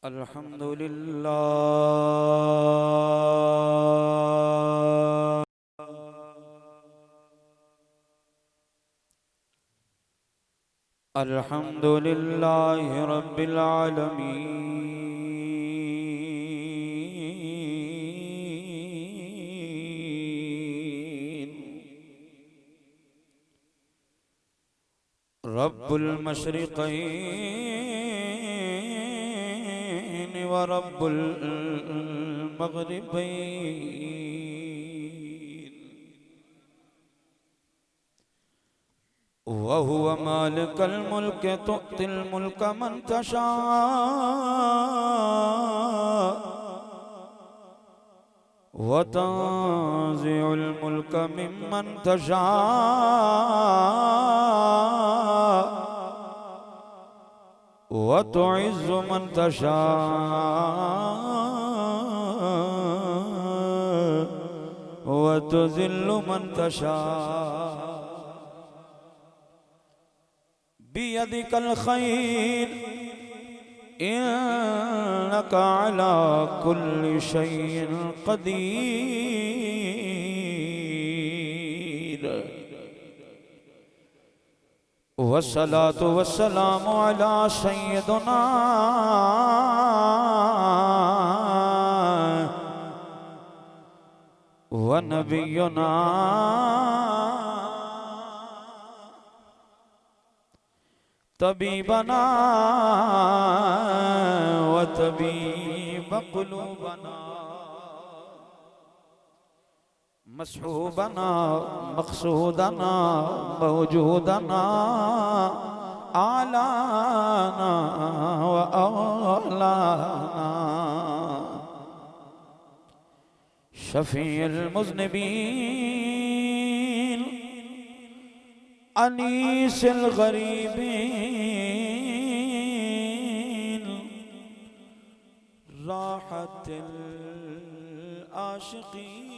अल्हम्दुलिल्लाह अल्हम्दुलिल्लाहि रब्बिल आलमीन रब्बुल मशरिक़ैन व रब्बुल मग़रिबैन वहुव मालिकल मुल्क तुअतिल मुल्क मन तशा व तंज़िउल मुल्क मिम्मन तशा व तुइज़्ज़ु मन तशा व तुज़िल्लु मन तशा बियदिकल खैर इन्नका अला कुल्लि शैइन क़दीर वस्सलातु वस्सलामु अला सय्यिदिना व नबिय्यिना तबीबना व तबीब क़ुलूबना मसहूबना मक़सूदना मौजूदना आलाना व औलाना शफ़ीउल मुज़निबीन अनीसिल गरीबीन राहतिल आशिकीन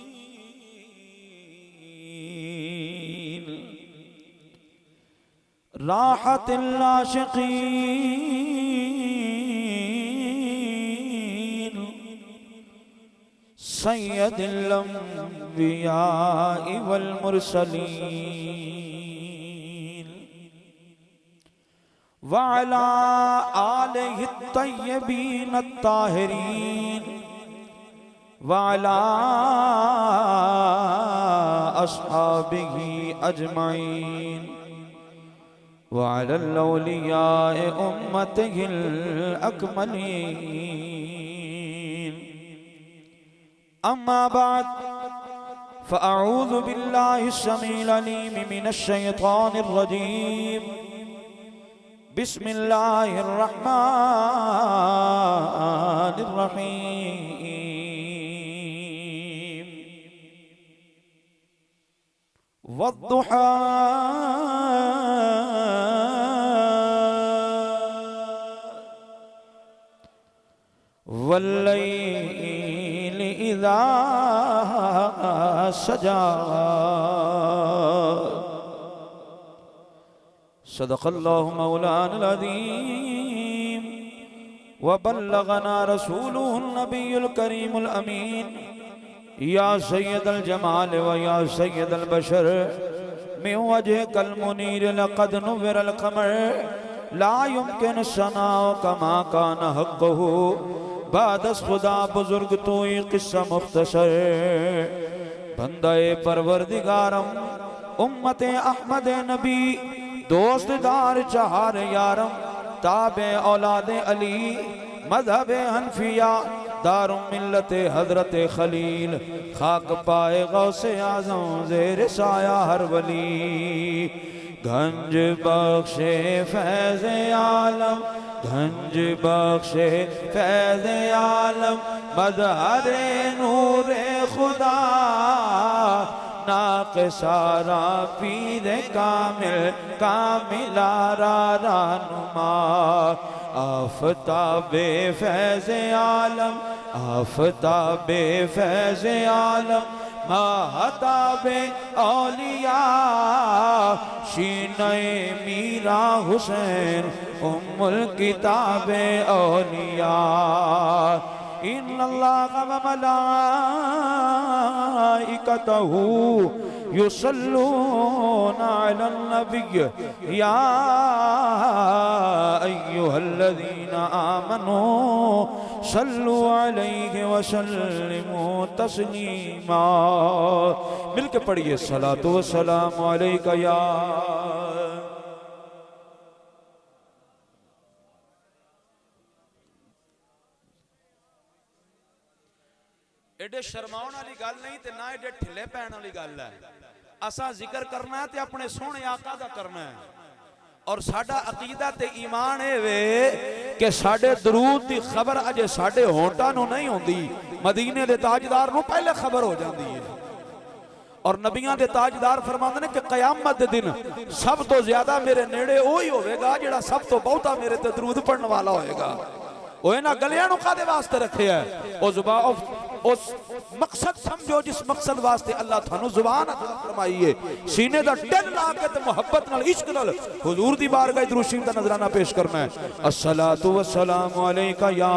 राहतिल आशिकीन सय्यदिल अंबिया वल मुरसलीन वअला आलिहि तय्यबीन अत्ताहिरीन वअला अस्हाबिही अजमईन वअलल औलियाए उम्मतिहिल अकमलीन अम्मा बाद फ़अऊज़ु बिल्लाहि अस्समीइल अलीम मिनश शैतानिर रजीम बिस्मिल्लाहिर रहमानिर रहीम वद्दुहा वल्लैलि इज़ा सजा सदक़ल्लाहु मौलाना अज़ीम व बल्लगना रसूलुहुन नबियुल करीमुल अमीन या सय्यदल जमाल व या सय्यदल बशर मिन वजहिकल मुनीर लक़द नुव्विरल क़मर ला युमकिन सनाउ कमा कान हक़्क़ुहु बादस खुदा बुजुर्ग तो ये किस्सा मुख्तसर बंदे परवरदिगारम उम्मते अहमद नबी दोस्तदार चार यारम ताबे औलादे अली मज़हबे हनफिया दारुम मिल्लते हजरत खलील खाक पाए गौसे आज़म ज़ेर साया हर वली गंज बख्शे फैज़ आलम गंज बख्शे फैज़ आलम मज़हरे नूरे खुदा नाक़े सारा पीर कामिल कामिलारा रानुमा आफ़ताबे फैज़ आलम आफ़ताबे फैज़ आलम महताबे औलिया शीने मीरा हुसैन उम्मुल किताबे औलिया इन्नल्लाह व मलाइकतहू युसल्लूना अलन नबिय्य या अय्युहल्लज़ीना आमनू सल्लु अलैहि व सल्लिमू तस्लीमा। मिलके पढ़िए सलातो व सलाम अलैका या। एडे शर्माउण वाली गल नहीं ते ना एडे ढिले पैण वाली गल है। असा जिक्र करना है ते अपने सोहने आका दा करना है और साडा अकीदा ते ईमान है वे कि साडे दरूद दी खबर अजे साडे होंटां नूं नहीं होंदी, मदीने दे ताजदार नूं पहले खबर हो जाती है। और नबियां दे ताजदार फरमांदे ने कि कयामत दे दिन सब तो ज्यादा मेरे नेड़े ओही होवेगा जिहड़ा सब तो बहुता मेरे ते दरूद पढ़न वाला होएगा। ओह इन्हां गलियां नूं कादे वास्ते रखे है? ओ जुबान उस मकसद समझो जिस मकसद वास्ते अल्लाह थानू जुबान अता फरमाई है। सीने दा टिल ला के ते मोहब्बत नाल इश्क नाल हुजूर दी बारगाह दुरूद शरीफ दा नजराना पेश करना है। अस्सलातु वस्सलामु अलैका या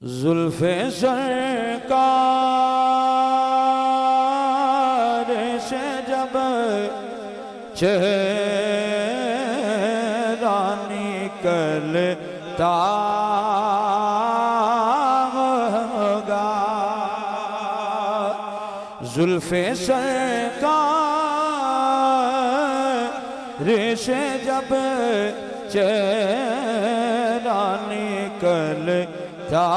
जुल्फे सरकार से जब चेहरा निकलता होगा, जुल्फे सरकार से जब चेहरा निकलता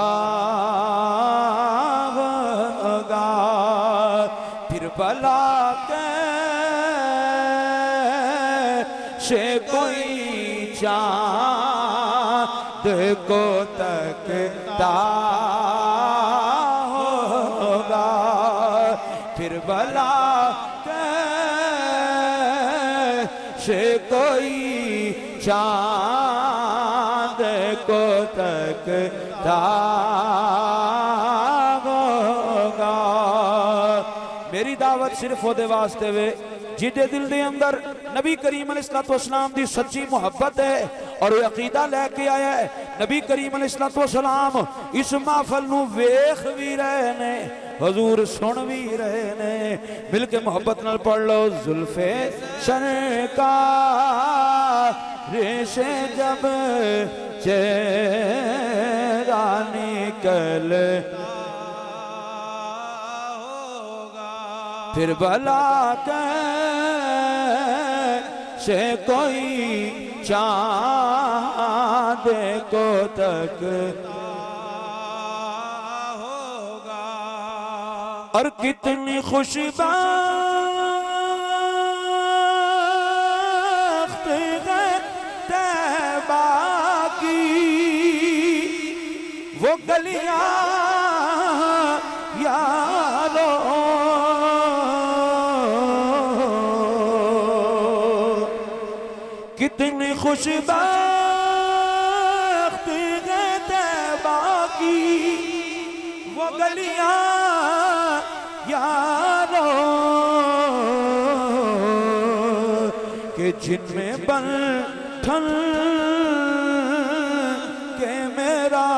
होगा, फिर भला से कोई चाँद को तकता होगा, फिर भला से कोई चाँद को तकता होगा। मेरी दावत सिर्फ ओदे वास्ते वे जिदे दिल दे अंदर नबी करीम अलैहिस्सलाम दी सच्ची मोहब्बत है और वो अकीदा लेके आया है। नबी करीम अलैहिस्सलाम इस महफल नू वेख भी रहे ने, हुजूर सुन भी रहे ने। मिलके मोहब्बत नाल पढ़ लो जुल्फे सरकार से जब चेहरा निकल फिर भला से कोई चाँद को तकता होगा। और कितनी खुशबख्त है तैबा की वो गलियां यारो, कितनी खुशबख्त है तैबा की वो गलियां यारो, कि जिनमें बंधन के मेरा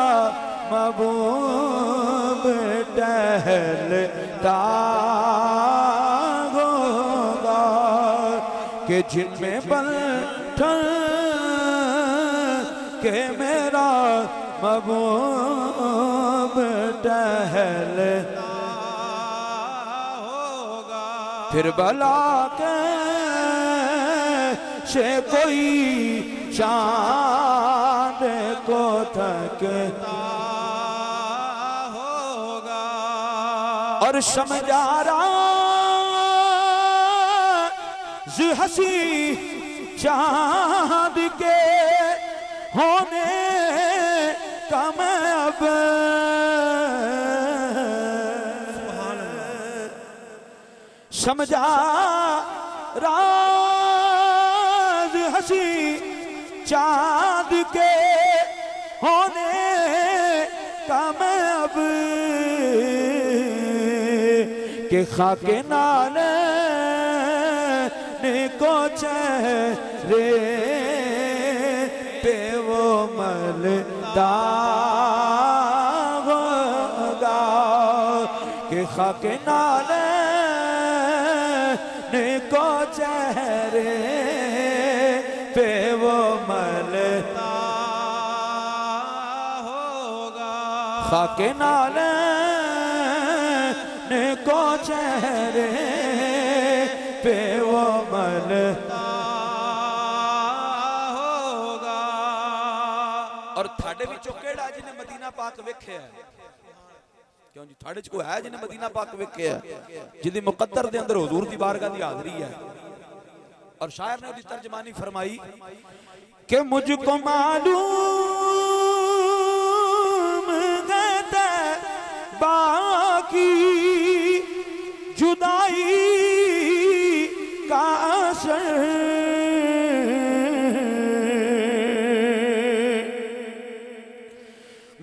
महबूब टहलता होगा, कि जिनमें बंधन के मेरा महबूब टहलता होगा, फिर भला से कोई चाँद को तकता होगा। और समझारा हंसी चाँद के होने का मैं अब समझा राज हसी चांद के होने का मैं अब के खाके नाले को चेहरे पे वो मलता होगा के खाके नाले को चेहरे पे वो मलता होगा खाके नाले को चेहरे पे वो मलता होगा। और थाड़े विचों केड़ा जिन्हें मदीना पाक वेख्या है? क्यों जी थाड़े च कोई है जिन्हें मदीना पाक वेख्या है, जिहदी मुकद्दर दे अंदर हुजूर दी बारगाह दी हाज़री है? और शायर ने उसकी तर्जमानी फरमाई कि मुझको मालूम है बाकी जुदाई का असर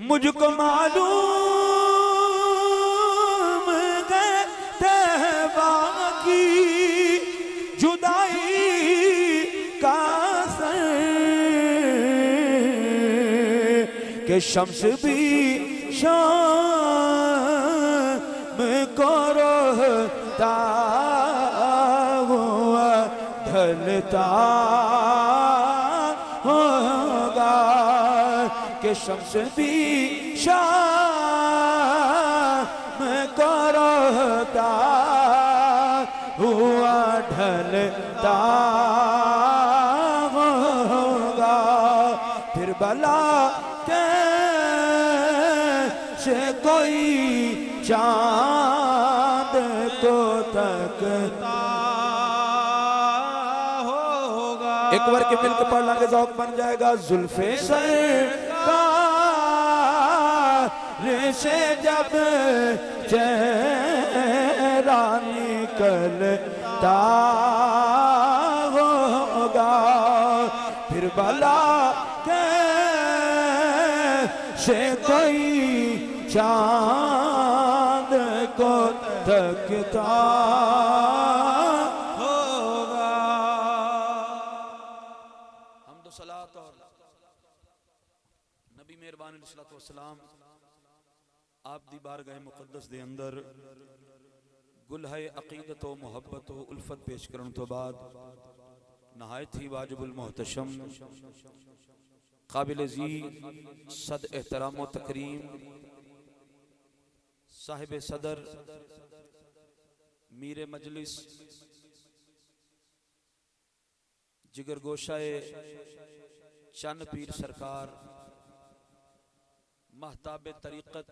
मुझको मालूम है बाकी जुदाई का असर के शम्स भी शाम को रोता हुआ ढलता होगा के शम्स भी शाम को रोता हुआ ढलता होगा। फिर भला कैसे कोई चांद को तकता होगा। एक बार के मिलकर पढ़ लेंगे ज़ौक़ बन जाएगा। जुल्फ़े सरकार से जब चेहरा निकलता होगा फिर भला कैसे कोई चांद को तकता होगा। हम्दो सलात और नबी मेहरबान अलैहिस्सलातु वस्सलाम आप दी बारगाह मुक़द्दस दे अंदर गुलहे अक़ीदत व मुहब्बत व उल्फत पेश करने तो बाद नहायत ही वाजिबुल मोहतशम काबिल जी सद एहतराम व तकरीम साहिब सदर मीर मजलिस जिगर गोशाए चन्न पीर सरकार महताब तरीक़त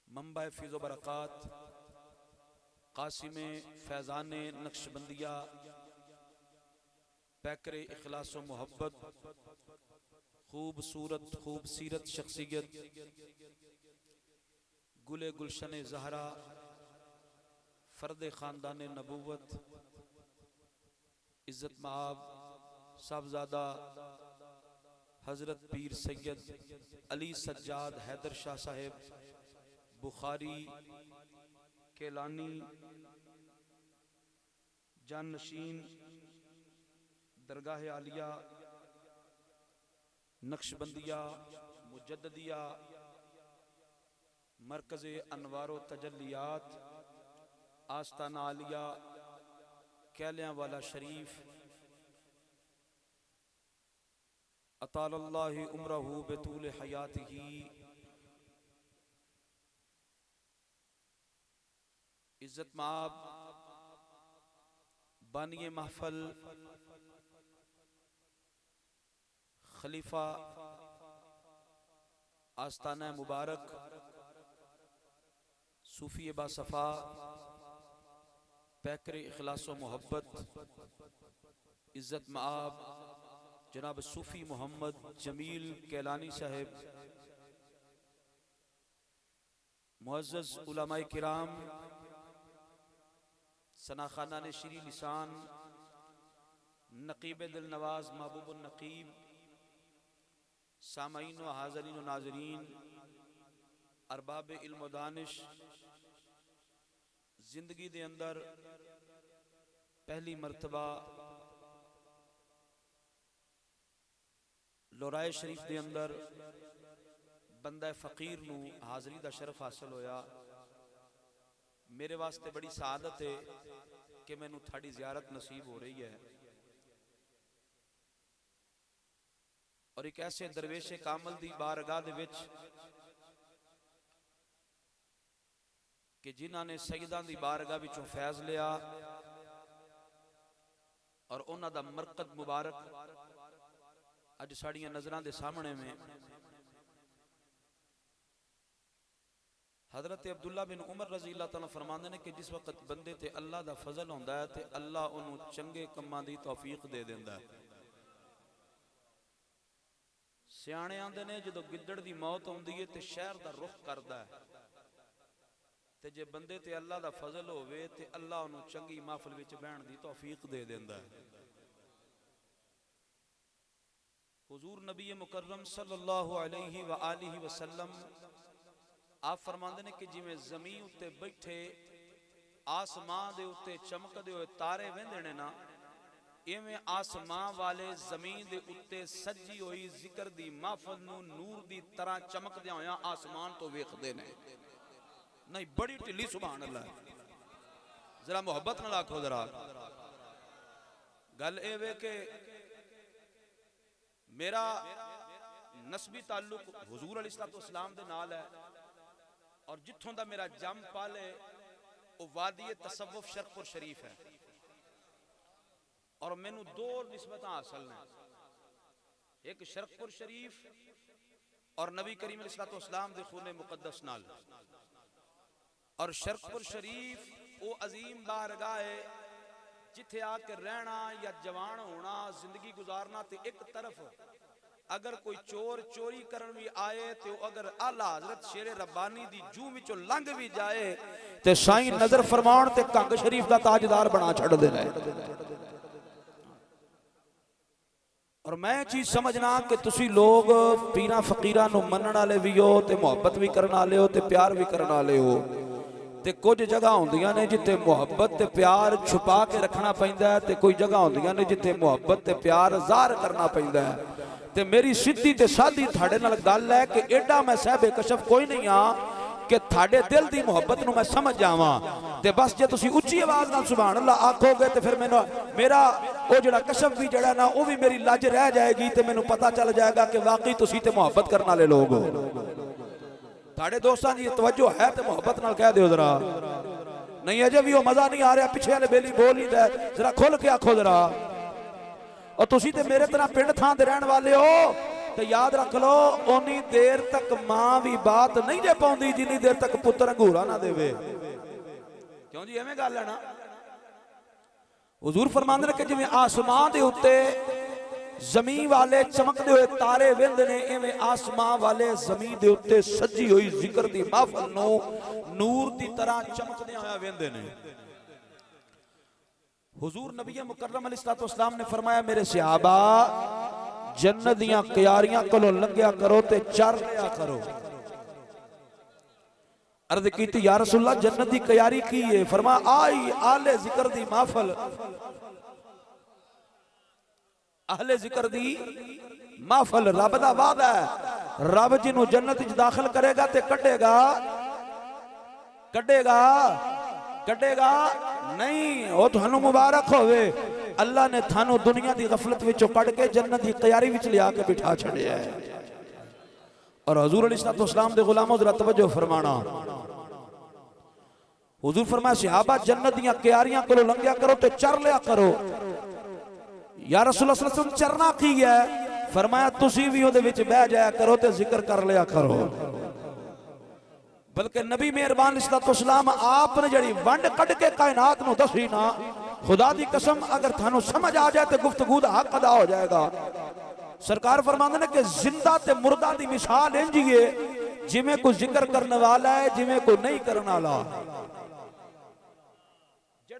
मंबा फ़िज़ो बरक़ात कासिम फैज़ान नक्शबंदिया पैकर इखलास व मोहब्बत खूबसूरत खूब सीरत शख्सियत गुले गुलशन ज़हरा फ़र्द ख़ानदान नबूवत इज़्ज़त माब साहबज़ादा हज़रत पीर सैयद अली सज्जाद हैदर शाह साहेब बुखारी केलानी जानशीन दरगाह आलिया नक्शबंदिया मुजद्दिया मरकज़ अनवारो तजल्लियात आस्ताना आलिया कैलियां वाला शरीफ अतालल्लाहि उम्रहु बेतूल हयातिही इज्जत माब बानिए महफल खलीफा आस्ताना मुबारक सूफी बासफ़ा पैकर इखलास व मोहब्बत इज्जत माब जनाब सूफी मोहम्मद जमील कैलानी साहेब मुअज़्ज़ज़ उलमाए किराम सनाखाना ने श्री लिसान, नकीब दिल नवाज महबूब नकीब, सामईन व हाज़रीन व नाज़रीन, अरबाब इल्म दानिश, जिंदगी दे अंदर पहली मरतबा लोराए शरीफ दे अंदर बंदा फकीर नू हाज़री दा शरफ हासिल होया। मेरे वास्ते बड़ी सादत है कि मैनू थाड़ी ज़ियारत नसीब हो रही है और एक ऐसे दरवेशे कामल दी बारगाह दे विच कि जिन्हां ने सईदां दी बारगाह विचों फैज़ लिया और उन्हां दा मरकद मुबारक अज साड़ियां नज़रां दे सामने में हज़रत अब्दुल्ला बिन उमर रज़ी अल्लाह तआला फरमांदे ने कि जिस वक्त बंदे ते अल्लाह दा फजल होंदा है ते अल्लाह उन्होंने चंगे कम्मां दी तौफीक दे देंदा है। सियाणे आंदे ने जदों गिद्दड़ दी मौत आउंदी है ते शहर दा रुख करदा है ते जे बंदे ते अल्लाह दा फजल होवे ते अल्लाह उन्होंने चंगी महफिल विच बहण दी तौफीक दे देंदा है। हुजूर नबी मुकर्रम सल्लल्लाहु अलैहि व आलिहि वसल्लम आप फरमांदे ने कि जिवें ज़मीन उत्ते बैठे आसमान दे उत्ते चमकदे हुए तारे वेंदे ने ना, इवें आसमान वाले ज़मीन दे उत्ते सजी हुई जिक्र दी महफिल नूं नूर दी तरह चमकदे होया आसमान तो वेखदे ने। नहीं बड़ी ढिली सुभान अल्लाह, जरा मोहब्बत नाल आखो जरा। गल ए वे के मेरा नस्बी ताल्लुक हुजूर अलैहिस्सलाम दे नाल है और जिथों दा मेरा जम पल है वो वादी तसव्वुफ शरकपुर शरीफ है और मैनू दो निस्बत हासिल ने, एक शरकपुर शरीफ और नबी करीम अलैहिस्सलाम दे खून मुकद्दस नाल। और शरकपुर शरीफ वो अजीम बारगाह है जिथे आके रहना या जवान होना जिंदगी गुजारना। ते एक तरफ अगर कोई चोर चोरी करन भी आए तो अगर आला हजरत शेरे रब्बानी दी जू विचों लंघ भी जाए ते साईं नजर फरमाउण ते कंग शरीफ दा ताजदार बना छड़ देना है। और मैं चीज समझना कि तुसी लोग पीरा फकीरां नूं मनण वाले भी हो ते मुहब्बत भी करन वाले हो ते प्यार भी करन वाले हो ते कुछ जगह होंदियां ने जिथे मुहब्बत ते प्यार छुपा के रखना पैंदा है ते कोई जगह होंदियां ने जिथे मुहब्बत ते प्यार ज़ाहिर करना पैंदा है। ते मेरी सीधी ते सादी थाड़े नाल गल है कि एडा मैं साहिबे कशफ कोई नहीं हाँ कि थाड़े दिल दी मुहब्बत नूं मैं समझ जावां ते बस जे तुसी उच्ची आवाज नाल सुभान अल्लाह आखोगे ते फिर मैनू मेरा वो जिहड़ा कशफ भी जिहड़ा ना वो भी मेरी लज रह जाएगी ते मैनू पता चल जाएगा कि वाकई तुसी ते मुहब्बत करने वाले लोग हो। थाड़े दोस्तां दी तवज्जो है ते मुहब्बत नाल कह दिओ जरा। नहीं अजे भी वो मजा नहीं आ रहा, पिछे वाले बेली बोल नहीं दे, जरा खुल के आखो जरा। और तुसी ते मेरे तरह पिंड थां दे रहन वाले हो तो याद रख लो उन्नी देर तक मां भी बात नहीं जे पाउंदी जिन्नी देर तक पुत्र अंगूरा ना देवे। क्यों जी एवें गल है ना। हुजूर फरमांदे ने कि जिवें आसमान दे उत्ते जमीन वाले चमकदे हुए तारे वेंदे ने इवें आसमान वाले जमीन दे उत्ते सजी हुई जिक्र दी महफिल नूं नूर दी तरह चमकदे होया वेंदे ने। हुजूर नबी मुकर्रम अलैहिस्सलाम ने फरमाया मेरे सहाबा जन्नत दियां क्यारियां कोलों लंघिया करो ते चर लिया करो। अर्ज कीती या रसूलल्लाह जन्नत दी क्यारी की है? फरमाया आई आले जिक्र दी महफिल, अहले जिक्र दी महफिल। रब दा वादा है रब जिन्हों जन्नत विच दाखिल करेगा ते कटेगा कटेगा कटेगा नहीं। वो थानू मुबारक होवे, अल्लाह ने थानू दुनिया दी गफलत विचों कढ़ के जन्नत दी तैयारी विच लिया के बिठा छड़िया है। और हुजूर अलैहिस्सलाम दे गुलामों जरा तवज्जो फरमाना। हुजूर फरमाया सहाबा जन्नत दी क्यारियां कोलों लंघिया करो ते चर लिया करो। या रसूलुल्लाह सल्लल्लाहु अलैहि वसल्लम चरना की है? फरमाया तुसी भी उहदे विच बह जाया करो ते जिक्र कर लिया करो। बल्कि नबी मेहरबान अलैहिस्सलाम आपने जड़ी वंड कढ़ के कायनात नूं दसी ना, खुदा दी कसम अगर थानू समझ आ जाए तो गुफ्तगू दा हक अदा हो जाएगा। सरकार फरमांदे ने कि जिंदा ते मुर्दा दी मिसाल इंज ही है जिवें कोई जिक्र करने वाला है जिवें कोई नहीं करने वाला।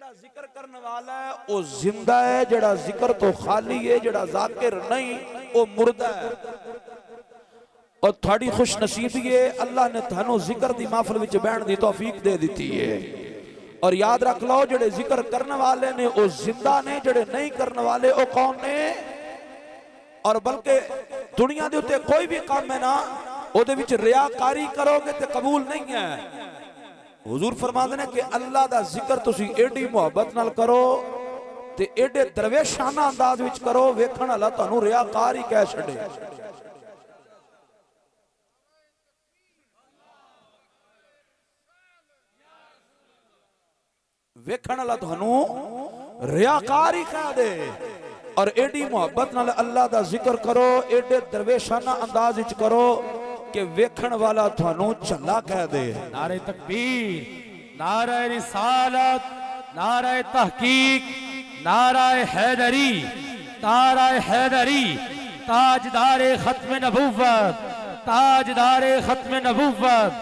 जेड़ा जिक्र करने वाला है वो जिंदा है, जेड़ा जिक्र तो खाली है, जेड़ा जाकिर नहीं वो मुर्दा है। और थोड़ी खुश नसीबी है, अल्लाह ने थानू जिक्र दी महफिल विच बैठण दी तौफीक दे दी है। और याद रख लो जेड़े जिक्र करने वाले ने वो जिंदा ने, जेड़े नहीं करने वाले वो कौन ने। और बल्कि दुनिया दे उत्ते कोई भी काम है ना ओदे विच रियाकारी करोगे तो कबूल नहीं है। हुजूर फरमाते ने कि अल्लाह दा जिक्र तुसी एडी मुहब्बत नाल करो ते एडे दरवेशाना अंदाज विच करो, वेखण वाला तुहानू रियाकार ही कह छड़े। वेखण वाला तुहानू रियाकार ही कह दे। और एडी मुहब्बत नाल अल्लाह दा जिक्र करो, एडे दरवेशाना अंदाज विच करो कि वेखण वाला थानू झल्ला कह दे। नारे तकबीर, नारे रिसालत, नारे तहकीक, नारे हैदरी, नारे हैदरी, ताजदारे खत्म नबूवत, ताजदारे खत्म नबूवत,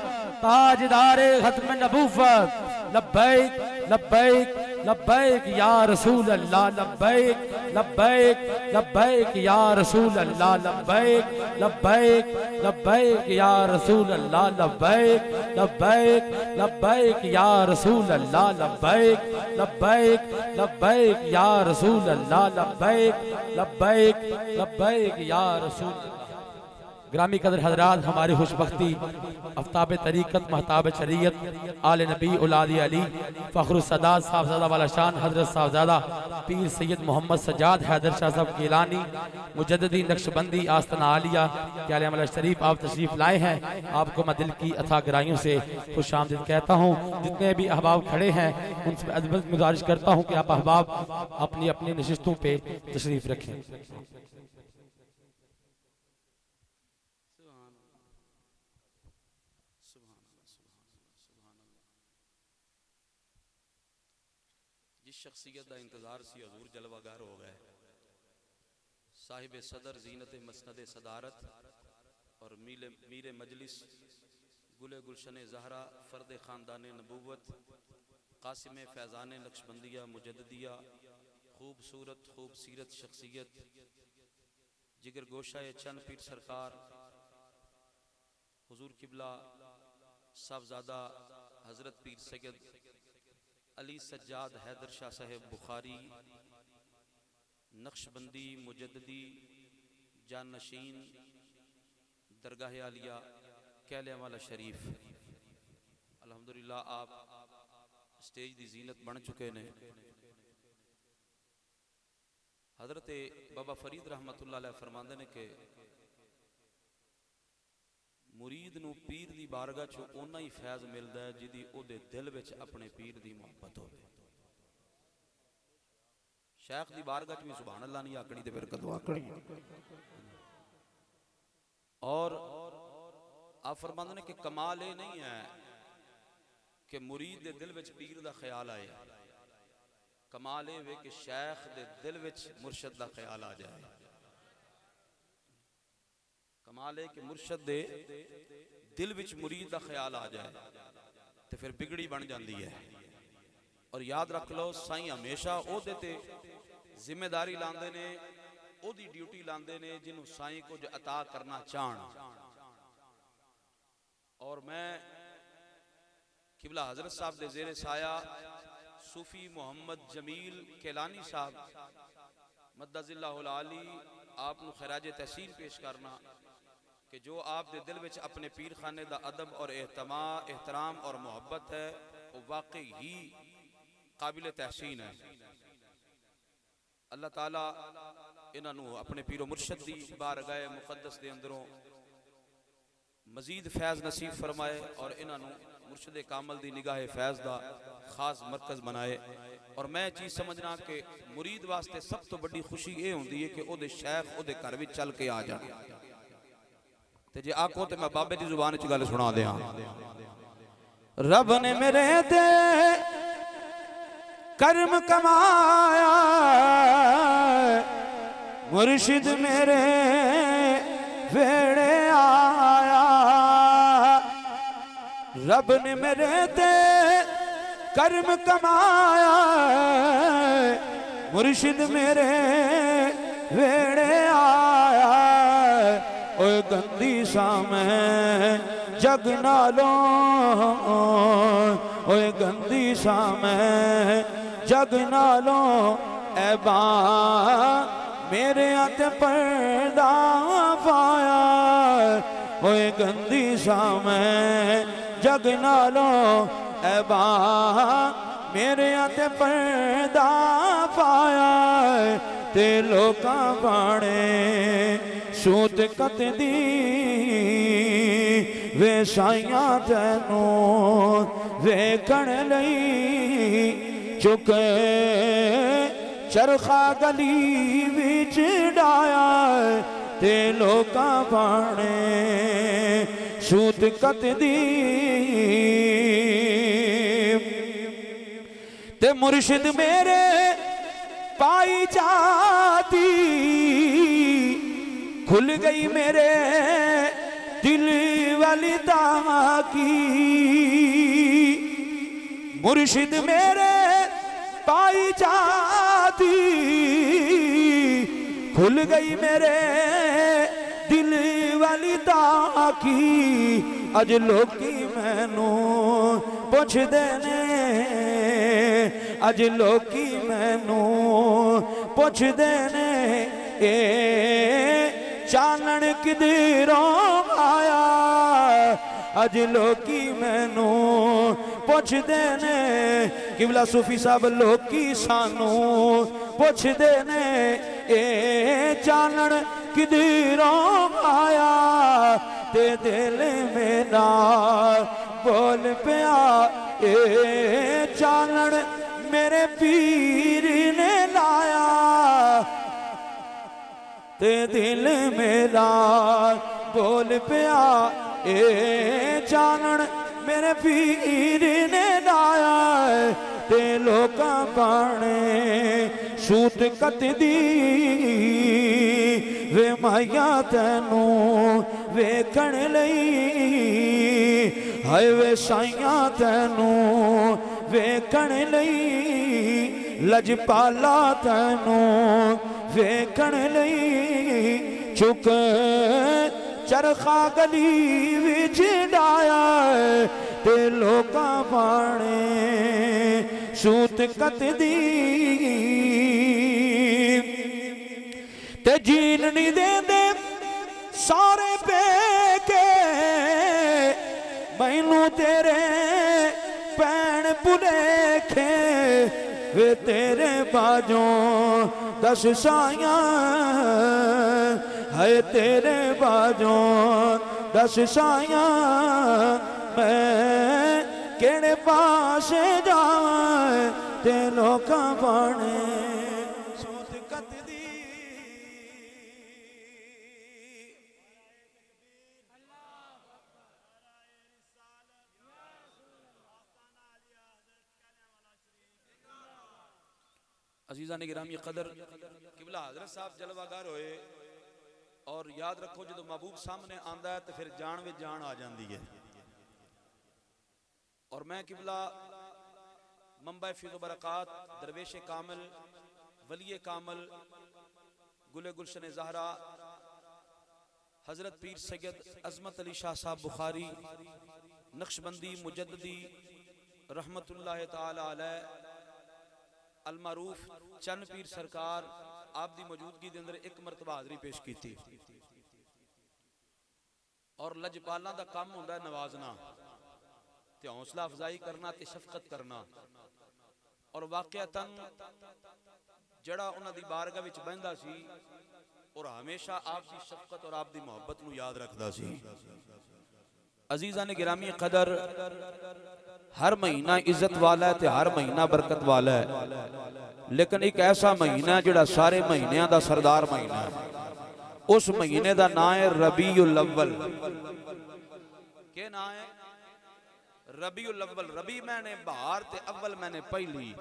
ताजदारे खत्म नबूवत। लब्बैक लब्बैक लब्बैक या रसूल अल्लाह, लब्बैक लब्बैक लब्बैक या रसूल अल्लाह, लब्बैक लब्बैक लब्बैक या रसूल अल्लाह, लब्बैक लब्बैक लब्बैक या रसूल अल्लाह, लब्बैक लब्बैक लब्बैक या रसूल अल्लाह, लब्बैक लब्बैक लब्बैक या रसूल अल्लाह। ग्रामी कदर हजरात, हमारी खुशबख्ती आफ्ताब तरीक़त महताब शरीयत आले नबी औलाद अली फ़ख्रुल सदात साहबजादा वाला शान हजरत साहबजादा पीर सैयद मोहम्मद सज्जाद हैदर शाह साहब गिलानी मुजद्दिदी नक्शबंदी आस्तना आलिया के आलिया शरीफ आप तशरीफ़ लाए हैं। आपको मैं दिल की अथा गहराइयों से खुश आमदीद कहता हूँ। जितने भी अहबाब खड़े हैं उनसे अदब गुजारिश करता हूँ कि आप अहबाब अपनी अपनी नशिस्तों पर तशरीफ़ रखें। शख्सियत का इंतजार सी हजूर जलवागार हो गए। साहिब सदर जीनत मसनद सदारत और मीर मजलिस गुले गुलशन जहरा फ़र्द ख़ानदान नबूवत कासिम फैज़ान नक्शबंदिया मुजद्दिया खूबसूरत खूब सीरत शख्सियत जिगर गोशा चंद पीर सरकार हुजूर किबला साहबजादा हज़रत पीर सैयद अली सज्जाद हैदर शाह साहेब बुखारी नक्शबंदी मुजद्दी जानशीन दरगाह आलिया कहलिया वाला शरीफ अल्हम्दुलिल्लाह आप स्टेज की जीनत बन चुके ने। हजरत बाबा फरीद रहमतुल्लाह अलैह फरमांदे ने कि मुरीद नू पीर दी बारगाह चो उन्ना ही फैज़ मिलता है जिदी ओदे दिल विच अपने पीर दी मुहब्बत होवे। शेख दी बारगाह च भी सुभान अल्लाह नहीं आकड़ी ते फिर कदों आकड़ी। और आप फरमांदे ने कि कमाल ये नहीं है कि मुरीद दे दिल विच पीर दा ख्याल आए, कमाल ये वे कि शेख दे दिल विच मुर्शद दा ख्याल आ जाए। कमाल है कि मुर्शद दे दिल विच मुरीद दा ख्याल आ जाए तो फिर बिगड़ी बन जाती है। और याद रख लो साईं हमेशा ओदे ते जिम्मेदारी लांदे ने, ओदी ड्यूटी लांदे ने जिन्हों साईं कुछ अता करना चाहन। और मैं किबला हजरत साहब दे ज़ेरे साया सूफी मोहम्मद जमील केलानी साहब मद्दजिल्लाहुल आली आप नु खैराज तहसीन पेश करना कि जो आप दे दिल विच अपने पीर खाने दा अदब और एहतराम और मोहब्बत है वो वाकई ही काबिल तहसीन है। अल्लाह ताला इन्हों अपने पीरो मुर्शद दी बारगाह मुकद्दस दे अंदरों मजीद फैज़ नसीब फरमाए और इन्हों मुर्शद कामल दी निगाह फैज़ दा खास मरकज बनाए। और मैं चीज़ समझना कि मुरीद वास्ते सब तो बड़ी खुशी ये होंदी है कि ओदे शेख ओदे घर विच चल के आ जाए। ते जे आखो तो मैं बाबे की जुबान च गल सुना दिया। रब ने मेरे दे कर्म कमाया मुर्शिद मेरे वेड़े आया। रब ने मेरे दे कर्म कमाया मुर्शिद मेरे वेड़े आया ओए गंदी सा मैं जग नालों ओए गंदी सा मैं जग नालों ऐबा मेरे हथ पर्दा पाया ओए गंदी सा मैं जग नालों ऐबा मेरे हथ पर्दा पाया ते लोकां बाणे सूत कत दी वे साइयां तैनू वेखण लई चुके चरखा गली विच डाया ते लोकां बाणे सूत कत दी ते मुर्शिद मेरे पाई जाती खुल गई मेरे दिल वाली ताकी मुर्शिद मेरे पाई जाती खुल गई मेरे दिल वाली ताकी अज लोकी मैनू पुछदे ने अज लोकी मैनू पुछदे ने ए चानन किधरों आया अज लोकी मैनू पुछदे ने किबला सूफी साहब लोकी सानू पुछदे ने ए चानन किधरों आया ते दिल मेरा बोल पिया ए चानन मेरे पीर ने लाया ते दिल मेरा बोल पिया ए चानन मेरे पीर ने लाया ते लोकां बाणे सूत कत दी वे माइया तैनू वेखण लई हाय वे साइयां तैनू वेखण लई लजपाला तैनू वेखण लई चुक चरखा गली विच डाया ते लोकां बाणे सूत कत दी ते जीन नहीं देंदे सारे पेके मैनू तेरे भैन भुलेखे वे तेरे बाजों दस साइयां है तेरे बाजों दस साइयां मैं केड़े पास जावां ते लोकां बाणे सूत कत दी अजीज़ा ने गिरामी कदर किबला हज़रत साहब जलवागार होए और याद रखो जो महबूब सामने आंदा है तो फिर जान में जान आ जाती है और मैं किबला मंबा फिज़ो बरक़ात दरवेश कामिल वली कामिल गुले गुलशन ज़हरा हज़रत पीर सैयद अज़मत अली शाह साहब बुखारी नक्शबंदी मुजद्दी रहमतुल्लाह ताला अलैह अलमारूफ चन्न पीर सरकार आप दी मौजूदगी के अंदर एक मरतबा हाज़री पेश की थी और लजपाला का काम होंदा है नवाजना ते हौसला अफजाई करना ते शफकत करना और वाकयातन जड़ा उन्हां दी बारगाह विच बहिंदा सी और हमेशा आप दी शफकत और आप दी मोहब्बत नूं याद रखदा सी अजीज़ा ने गिरामी कदर हर महीना इज्जत वाला है ते हर महीना बरकत वाला है लेकिन एक ऐसा महीना जिहड़ा सारे महीनों का सरदार महीना है उस महीने का नाम है रबीउल अव्वल के नाम है रबीउल अव्वल रबी मैंने बहार ते अव्वल मैंने पहली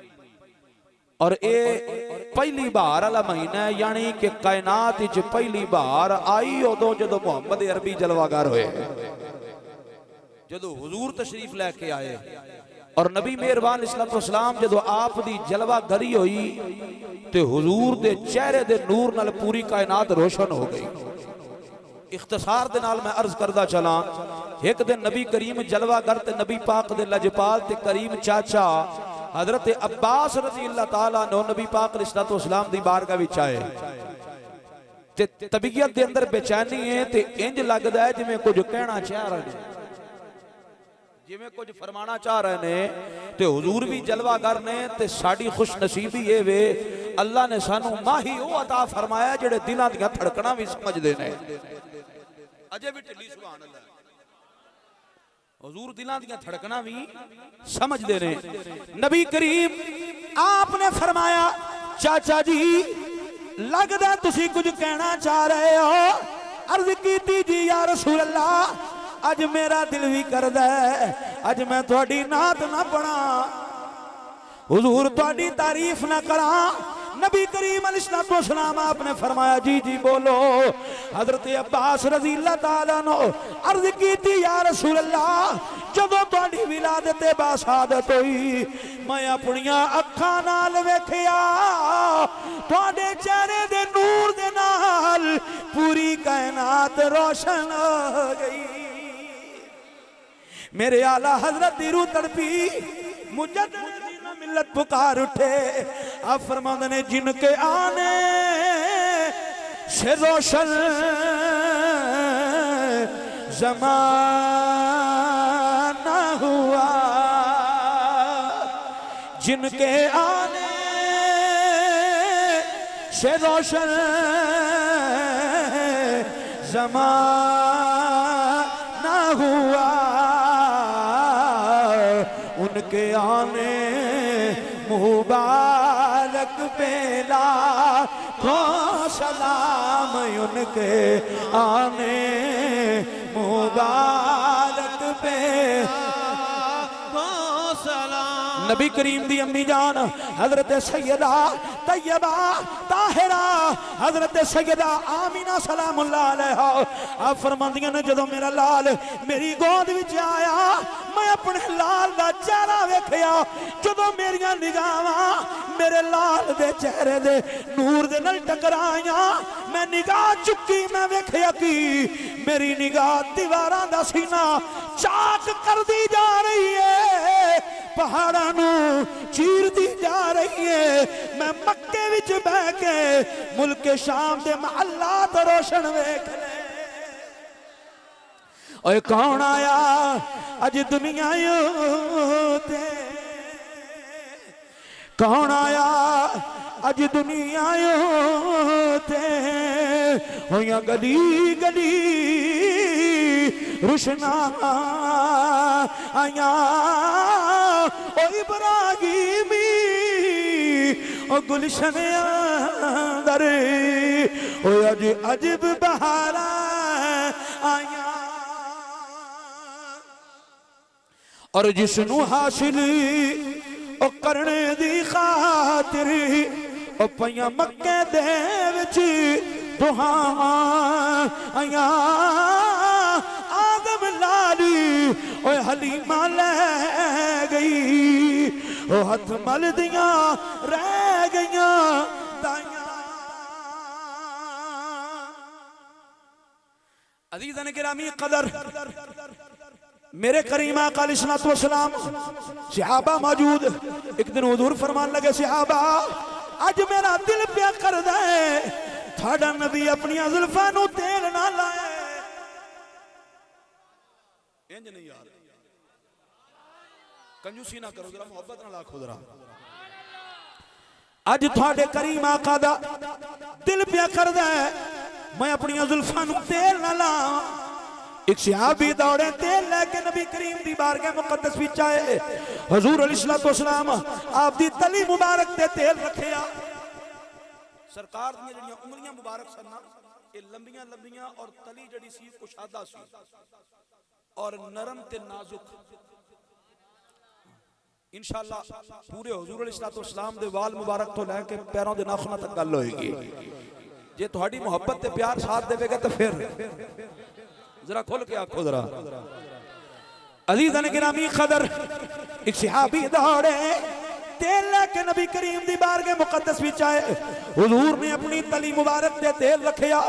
और ये पहली बहार वाला महीना है यानी कि कायनात विच पहली बहार आई उदों जदों मुहम्मद अरबी जलवागार होए जदों हुजूर तशरीफ लैके आए और नबी मेहरबान इस्लाम जो आप दी जलवा गरी हुई तो हुजूर दे चेहरे दे नूर नाल पूरी कायनात रोशन हो गई। इख्तिसार दे नाल मैं अर्ज करदा चला, एक दिन नबी करीम जलवागर ते नबी पाक दे लजपाल ते करीम चाचा हजरत अब्बास रजी अल्लाह ताला नो नबी पाक अलैहिस्सलाम दी बारगाह विच आए ते तबीयत दे अंदर बेचैनी है ते इंज लगदा है जिवें कुछ कहना चाह रहे ने, जिवें कुछ फरमाना चाह रहे ने ते हुजूर भी जलवागर ने ते साडी खुश नसीबी ये वे अल्लाह ने सानू माही ओ अता फरमाया जेड़े दिलां दी धड़कना भी समझदे ने। अजे भी ढिली सुभान अल्लाह, हुजूर दिलां दी धड़कना भी समझदे ने। नबी करीम आपने फरमाया चाचा जी लगदा तुसी कुछ कहना चाह रहे हो। अर्ज कीती जी या रसूल अल्लाह अज मेरा दिल भी करदा है अज मैं थोड़ी नात ना पढ़ा, हुजूर थोड़ी तारीफ ना करा। नबी करीम अलैहिस्सलाम आपने फरमाया जी जी बोलो। हजरत अब्बास रज़ी अल्लाह ताला नो अर्ज कीती या रसूल अल्लाह जदों तुहाडी विलादत बासादत होई मैं अपनियां अखां नाल वेखिया तुहाडे चेहरे दे नूर दे नाल पूरी कायनात रोशन हो गई। मेरे आला हजरत दी रूह तड़पी, मुजद्दिद मिल्लत पुकार उठे। आप फरमाते ने जिनके आने से रोशन ज़माना हुआ, जिनके आने से रोशन ज़माना हुआ, उनके आने मुबारक पेला को सलाम, उनके आने मुबारक पे को सलाम। नबी करीम दी अम्मी जान हजरत सैयदा तैयबा ताहिरा हजरत सैयदा आमीना सलामुल्लाह अलैहा आप फरमांदियां ने जदों मेरा लाल मेरी गोद विच आया मैं अपने लाल दा चेहरा वेखिया, जदों मेरियां निगाहां मेरे लाल दे चेहरे दे नूर दे नाल टकराइयां मैं निगाह चुकी मैं वेखिया कि मेरी निगाह दीवारां दा सीना चाक करदी जा रही है, पहाड़ां नूं चीरदी जा रही है। मैं मक्के विच बह के मुल्क शाम दे महल्लात रोशन वेख ले। ओए कौन आया अज दुनिया ते, कौन आया अज दुनिया ते, होया गली गली रुशना आया ओ इब्राहिमी ओ गुलशन अंदर ओ अज अजब बहारा आया। और जिसनू हासिल ओ करने दी खातिर ओ पईयां मक्के दे विच दुआवां आया, आदम लाली ओ हलीमा ले गई ओ हथ मल दियां रह गईयां दाइयां। अज़ीज़ान गिरामी कदर मेरे करीम आका अलैहिस्सलातु वस्सलाम सहाबा मौजूद, एक दिन हुजूर फरमान लगे सहाबा अज मेरा दिल प्या करदा है थाड़ा नबी अपनी जुल्फां नूं तेल ना लाए। इंज नहीं यार कंजूसी ना करो जरा मोहब्बत नाल आखो जरा। अज थाड़े करीम आका दा दिल प्या करदा है मैं अपनी जुल्फां नूं तेल ना लावां। एक सहाबी दौड़े तेल लेके नबी करीम दी बारगाह मुकद्दस विच आए। हुजूर अलैहिस्सलातु वस्सलाम आप दी तली मुबारक ते तेल रखिया। सरकार दी जड़ियां उंगलियां मुबारक सन ये लंबियां लंबियां और तली जड़ी सी कुशादा सी और नरम ते नाजुक। इंशाअल्लाह पूरे हुजूर अलैहिस्सलातु वस्सलाम दे वाल मुबारक तो लेके पैरों दे नाखूनां तक गल होएगी। जे तुहाडी मोहब्बत ते प्यार साथ देवेगा तो फिर जरा खुल के आखो जरा। अज़ीज़ान गिरामी कदर एक सहाबी दौड़े तेल लेके नबी करीम दी बारगाह मुकद्दस विच आए। हुजूर ने अपनी तली मुबारक ते तेल रखिया।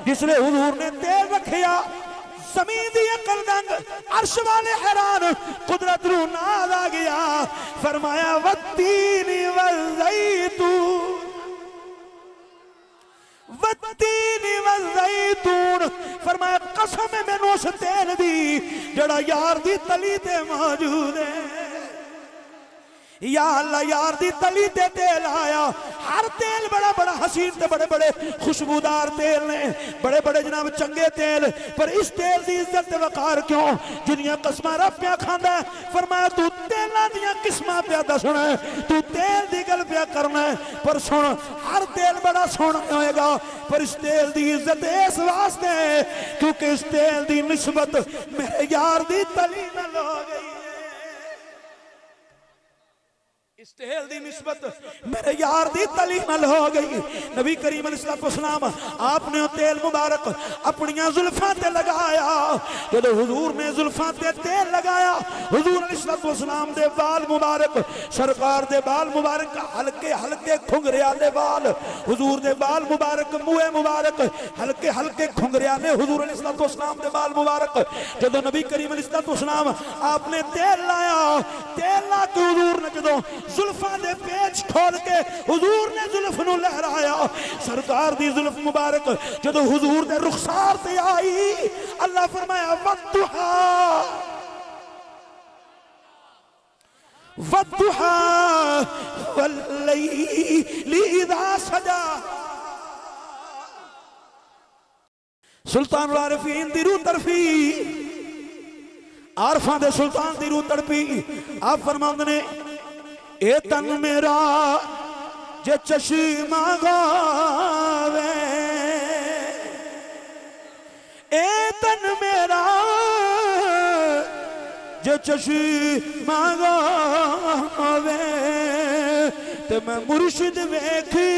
जिसले हुजूर ने तेल रखिया ज़मीन दी अकल दंग अर्श वाले हैरान कुदरत नूं नाज आ गया। फरमाया वत्तीनी वज़ैतून वत्तीनी वज़ैतून। फरमाया कसम है मैनू उस तेल दी जड़ा यार दी तली ते मौजूद है। या अल्लाह यार दी तली ते तेल आया। हर तेल बड़ा बड़ा हसीन ते बड़े बड़े खुशबूदार तेल ने, बड़े बड़े जनाब चंगे तेल, पर इस तेल की इज्जत ते वकार क्यों? जिन्नियां कस्मां रब पिया खांदा। फरमाया तू तेलां दियां किस्मां पिया दसना, तू तेल दी गल पिया करना, पर सुन हर तेल बड़ा सोहना होएगा, पर इस तेल की इज्जत इस वास्ते क्योंकि इस तेल की निस्बत मेरे यार दी तली नाल हो गई। इस तेल की निस्बत मेरे यार दी तली नाल हो गई। नबी करीम अलैहिस्सलाम आपने तेल मुबारक अपनियां जुल्फां ते लगाया। जब हुजूर ने जुल्फां ते तेल लगाया, हुजूर अलैहिस्सलाम दे बाल मुबारक, सरकार दे बाल मुबारक हल्के हल्के घुंघरियाले बाल, हुजूर दे बाल मुबारक मुए मुबारक हल्के हल्के घुंघरियाले हुजूर अलैहिस्सलाम दे बाल मुबारक। जब नबी करीम अलैहिस्सलाम आपने तेल लाया, तेल ला के हुजूर ने जदों जुल्फा दे पेच खोल के हुजूर ने जुल्फ नूं लहराया। सरकार दी जुल्फ मुबारक जदों हुजूर दे रुखसार ते आई, अल्लाह फरमाया वद्दुहा वद्दुहा वल्लैली इज़ा सजा। सुल्तान आरिफीन दी रूह तरफी, आरफां दे सुल्तान दी रूह तड़पी। आप फरमांदे ने ए तन मेरा जे चश्मा गावे, ए तन मेरा जे चश्मा गावे, ते मैं मुर्शिद वेखी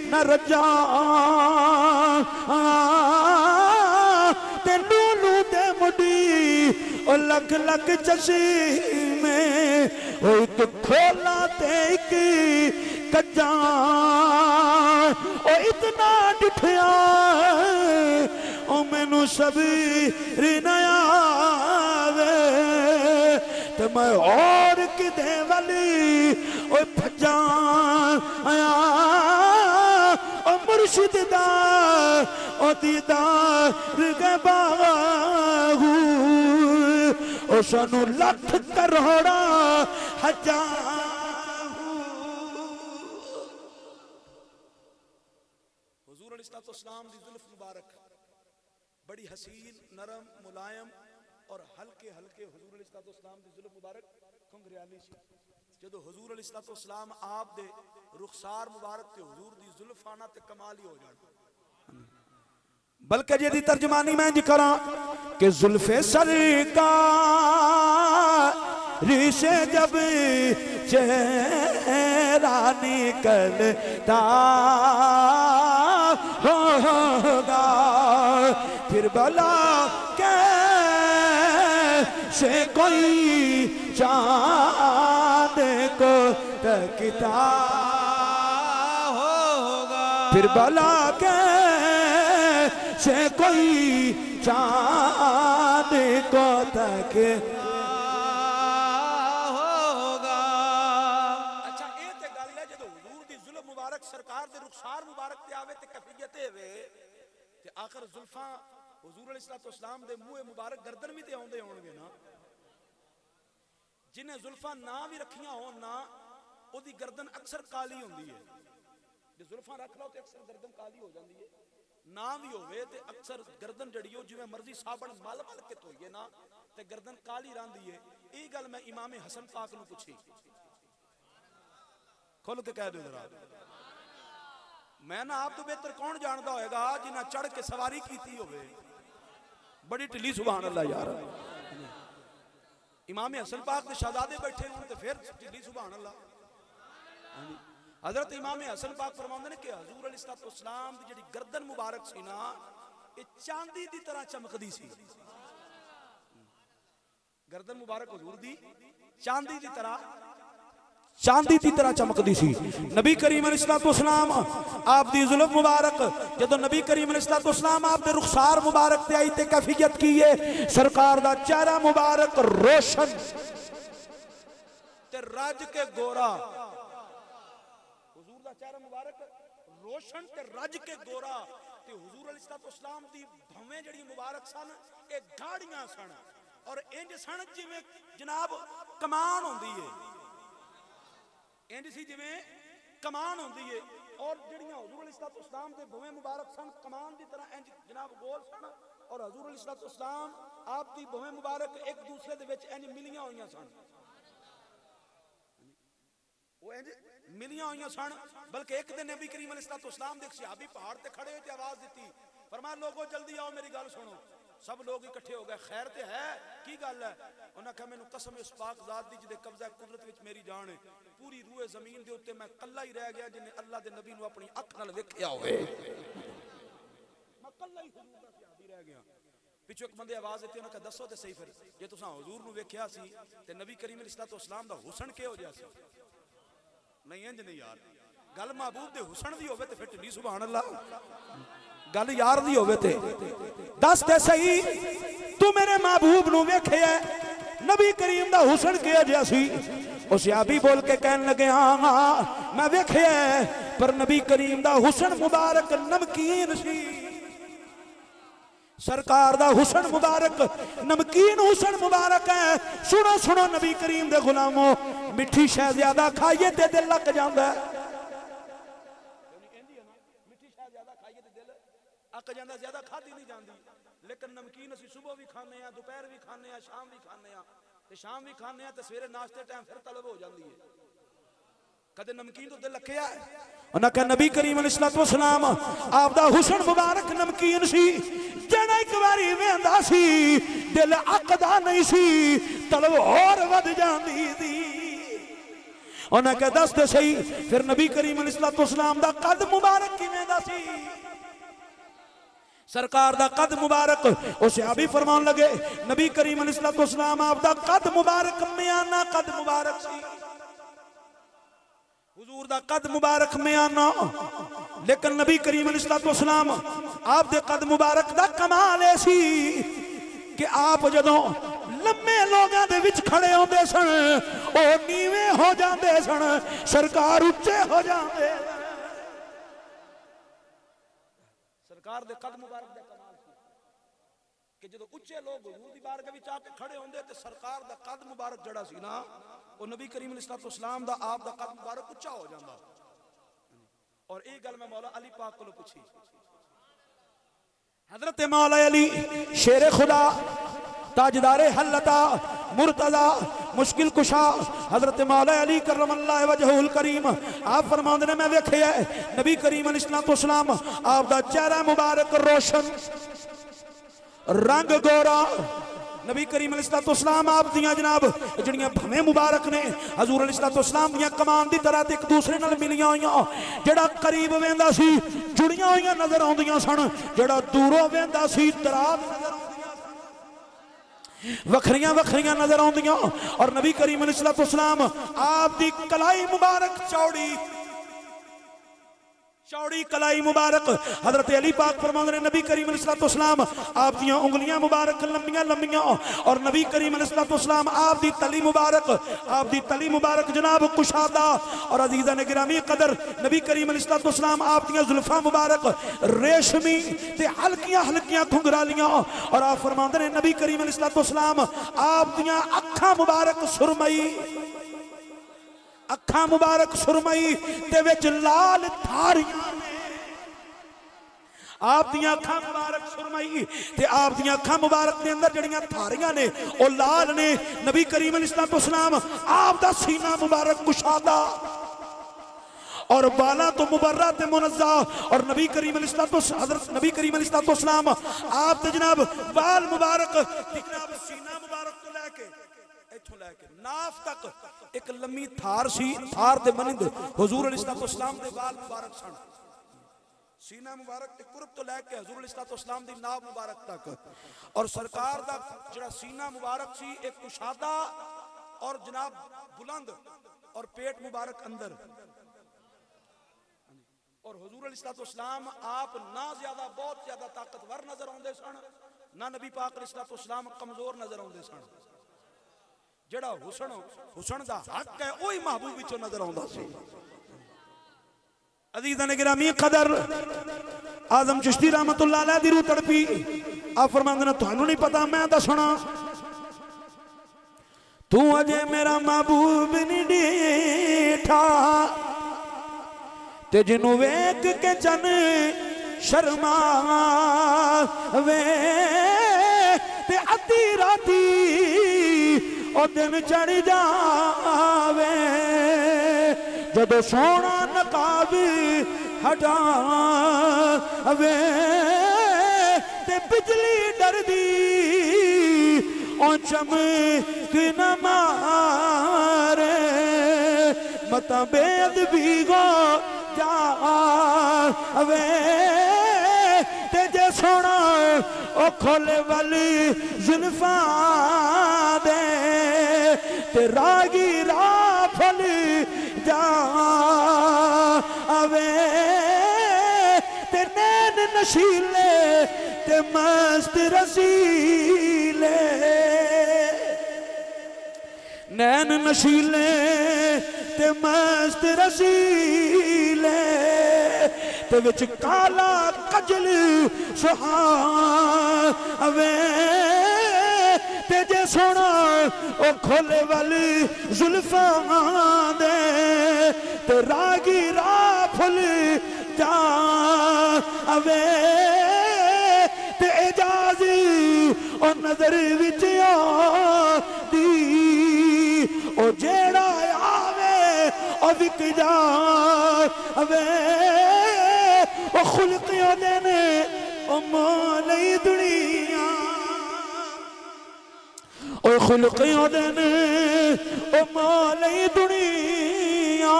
न रजा, ते नूनू दे मुड़ी ओ लख लख चश्मे, ओ एक खोला ते एक कज्जा, ओ इतना डिठिया ओ मैनू सबीर नया वे, ते मैं और किदे वाली ओ भजा आया। ओ मुर्शिद दा ओ दीदार के बाहू, ओ सानू लख करोड़ा हजार। हुजूर अलैहिस्सलाम दी जुल्फ मुबारक बड़ी हसीन नरम मुलायम और हल्के हल्के हुजूर अलैहिस्सलाम दी जुल्फ मुबारक घुंघरियाली सी। जदों हुजूर अलैहिस्सलाम आप दे रुखसार मुबारक ते हुजूर दी जुल्फ आना ते कमाल ही हो जाना। बल्कि जी तर्जमानी मैं जी करा कि जुल्फे सरकार से जब चेहरा निकलता होगा, फिर भला कैसे कोई चांद को तकता होगा, फिर भला से कोई चांद को तकता होगा। अच्छा ये ते गल है जदों हुजूर दी जुल्फ मुबारक सरकार दे रुखसार मुबारक ते आवे ते कैफियत होवे ते आखिर जुल्फां हुजूर अलैहिस्सलाम दे मुंह मुबारक गर्दन भी ते आउंदे होणगे ना। जिन्हें जुल्फां ना भी रखियां होण ना ओदी गर्दन अक्सर काली हुंदी है। जे जुल्फां रख लो ते अक्सर गर्दन काली हो जाती है, ना भी होवे ते अक्सर गर्दन जड़ी हो जिवें मर्जी साबण मल मल के धोइए ना ते गर्दन काली रहिंदी है। यही गल मैं इमाम हसन पाक नूं पुछी, खुल के कह दो जरा। मैं ना आप तो बेहतर कौन जानता होएगा जिन्हें चढ़ के सवारी कीती होवे। बड़ी ढिली सुभान अल्लाह यार। इमाम हसन पाक दे शहजादे बैठे होण ते फिर ढिली सुभान अल्लाह। हजरत इमाम हसन पाक फरमाते हैं कि हुजूर अलैहिस्सलाम दी जिहड़ी गर्दन मुबारक सी ना ये चांदी दी तरह चमकदी सी। गर्दन मुबारक हुजूर दी चांदी की तरह चमकती सी। नबी करीम अलैहिस्सलाम आप दी जुल्फ मुबारक जदों नबी करीम अलैहिस्सलाम आप दे रुखसार मुबारक ते आई ते कैफियत की है सरकार दा चेहरा मुबारक रोशन ते रज के गोरा, हुजूर दा चेहरा मुबारक रोशन ते रज के गोरा ते हुजूर अलैहिस्सलाम दी भवें जड़ी मुबारक सन ए गाड़ियां सन और इंज सन जिवें जनाब कमान होंदी है, इंज सी जिवें कमान होंदी है और जड़ियां हुजूर अलैहिस्सलाम दे भवें मुबारक सन कमान दी तरह इंज जनाब गोल सन और हुजूर अलैहिस्सलाम आप दी भवें मुबारक एक दूसरे दे विच इंज मिलियां होईयां सन, वो इंज मिलियां हुई सन। बल्कि एक दिन नबी करीम अलैहिस्सलाम दे सहाबी पहाड़ ते खड़े होते आवाज दी फरमाया लोगों जल्दी आओ मेरी गल सुनो। सब लोग इकट्ठे हो गए, खैर ते है की गल है? उन्हें कहा मैनू कसम इस पाक ज़ात दी जिहदे कब्जा कुदरत विच मेरी जान है, पूरी रूए जमीन दे उत्ते मैं कल्ला ही रह गया जिन्हें अल्लाह दे नबी नू अपनी अख नाल वेखिया होवे, मैं कल्ला ही हुजूर दा सहाबी रह गया। पिछो एक बंदे आवाज दी उन्हें कहा दसो ते सही फिर जे तुसां हुजूर नू वेखिया सी ते नबी करीम अलैहिस्सलाम दा हुस्न किहो जिहा सी? नहीं इंज नहीं यार, गल महबूब दे हुस्न दी होवे ते फिर टिड्डी सुभान अल्लाह, गल यार दी होवे ते दस ते सही तू मेरे महबूब नू वेखिया नबी करीम दा हुस्न किहो जिहा सी? ओ सहाबी बोल के कहन लगे हां मैं वेखिया पर नबी करीम दा हुस्न मुबारक नमकीन सी। सरकार दा हुस्न मुबारक नमकीन हुस्न मुबारक है। सुनो सुनो नबी करीम दे गुलामों, मिठी शै ज्यादा खाइए ते दिल लग जांदा है, मिठी शै ज्यादा खाइए ते दिल अक जांदा, ज्यादा खादी नहीं जांदी। लेकिन नमकीन असीं सुबह भी खाने आ, दोपहर भी खाने आ, शाम भी खाने आ ते शाम भी खाने आ ते सवेरे नाश्ते टाइम फिर तलब हो जांदी है। कदे नमकीन तो दिल लखिया है? उन्हें कहा नबी करीम अलैहिस्सलाम आप दा हुस्न मुबारक नमकीन सी, जेड़ा एक बारी वेंदा सी दिल अकदा नहीं सी, तलब और वध जांदी सी। उन्हें कहा दस दे सही फिर नबी करीम अलैहिस्सलाम दा कद मुबारक किवें दा सी? सरकार दा कद मुबारक ओ सहाबी फरमान लगे नबी करीम अलैहिस्सलाम आप दा कद मुबारक मियाना कद मुबारक सी, हुजूर दा कद मुबारक मियाना। लेकिन नबी करीम अलैहिस्सलाम आप दे कद मुबारक दा कमाल है सी कि आप जदों लम्मे लोगां दे विच खड़े होंदे सन ओ नीवे हो जांदे सन, सरकार उच्चे हो जांदे। सरकार दे कद मुबारक दा कमाल सी कि जदों उच्चे लोग हुजूर दी बारगाह विच आके खड़े होंदे ते सरकार दा कद मुबारक जड़ा सी ना ओ नबी करीम अलैहिस्सलाम दा आप दा कद मुबारक उच्चा हो जांदा। और एक गल मैं मौला अली पाक को पूछी, हजरत मौला अली शेर खुदा ताजदारे हल्लता मुर्तजा मुश्किल कुशा हजरत मौला अली करमल्लाहु वजहुल करीम आप फरमांदे ने मैं वेखिया नबी करीम अलैहिस्सलाम आप दा चेहरा मुबारक रोशन रंग गोरा। नबी करीम अलैहिस्सलाम आप दियां जनाब जड़ियां भवें मुबारक ने हजूर अलैहिस्सलाम दियां कमान दी तरह एक दूसरे नाल मिलियां होईयां, जेड़ा करीब वेंदा सी जुड़ियां होईयां नजर आउंदियां सन, जेड़ा दूरों वेंदा सी दराज नजर वखरियां वखरियां नजर आउंदियां। और नबी करीम अलैहिस्सलाम आप दी कलाई मुबारक चौड़ी चौड़ी कलाई मुबारक हजरत अली पाक फरमाते हैं नबी करीम अलैहिस्सलाम आप दी उंगलियां मुबारक लंबियां लंबियां और नबी करीम अलैहिस्सलाम आप दी तली मुबारक जनाब कुशादा। और अजीज़ान गिरामी कदर नबी करीम अलैहिस्सलाम आप दी जुल्फां मुबारक रेशमी ते हल्कियां हल्कियां घुंघरालियां। और आप फरमाते हैं नबी करीम अलैहिस्सलाम आप दी अखां मुबारक सुरमई अखा मुबारक सुरमई ते विच लाल धारियां आप दी अखा मुबारक सुरमई ते आप दी अखा मुबारक दे अंदर जड़ियां धारियां ने ओ लाल ने। नबी करीम अलैहिस्सलाम आप दा सीना मुबारक कुशादा और बाला तो मुबर्रा ते मुनज़्ज़ा। और नबी करीम अलैहिस्सलाम आप ते जनाब बाल मुबारक जनाब सीना मुबारक तो लेके इथों लेके नाफ तक एक लम्मी थार सी, थार दे मनिंद हुजूर अलैहिस्सलाम दे बाल मुबारक सन। सीना मुबारक ते कुर्ब तो लैके हजूर इस्लाम दी नाब मुबारक तक और सरकार दा जिहड़ा सीना मुबारक सी एक कुशादा और जनाब बुलंद और पेट मुबारक अंदर और हजूर इस्लाम आप ना ज्यादा बहुत ज्यादा ताकतवर नजर आउंदे सन ना नबी पाक इस्लाम कमजोर नजर आउंदे सन जेड़ा हुसन दा हक है वही महबूब विचों नजर आउंदा सी। अजीज़ान गिरामी कदर आजम चिश्ती रहमतुल्लाह अलैह दी रूह तड़पी आप फरमांदे ने तुहानू नहीं पता मैं दसना तू अजे मेरा महबूब नहीं डीठा ते जिन्नू वेख के चन शर्मा वे ते अद्धी राती ओ दिन चढ़ जावे जदों सोना नकाब हटावे ते बिजली डरदी ओ चमक न मारे मता बेअदबी गो जावे ते जे सोना ओ खोले वाली जुल्फा दे ते रागी राफल जावे ते नैन नशीले ते मस्त रसीले नैन नशीले ते मस्त रसीले ते विच काला कजल सुहावे ते जे सोना ओ खोले वाली जुल्फा दे ते रागी राफल जावे ते इजाज़ी ओ नजर विच आदी ओ जेड़ा आवे ओ विक जावे ओ खुल्क़ियों दे ने ओ मोलई दुनिया ओ खुल्क़ियों दे ने ओ मोलई दुनिया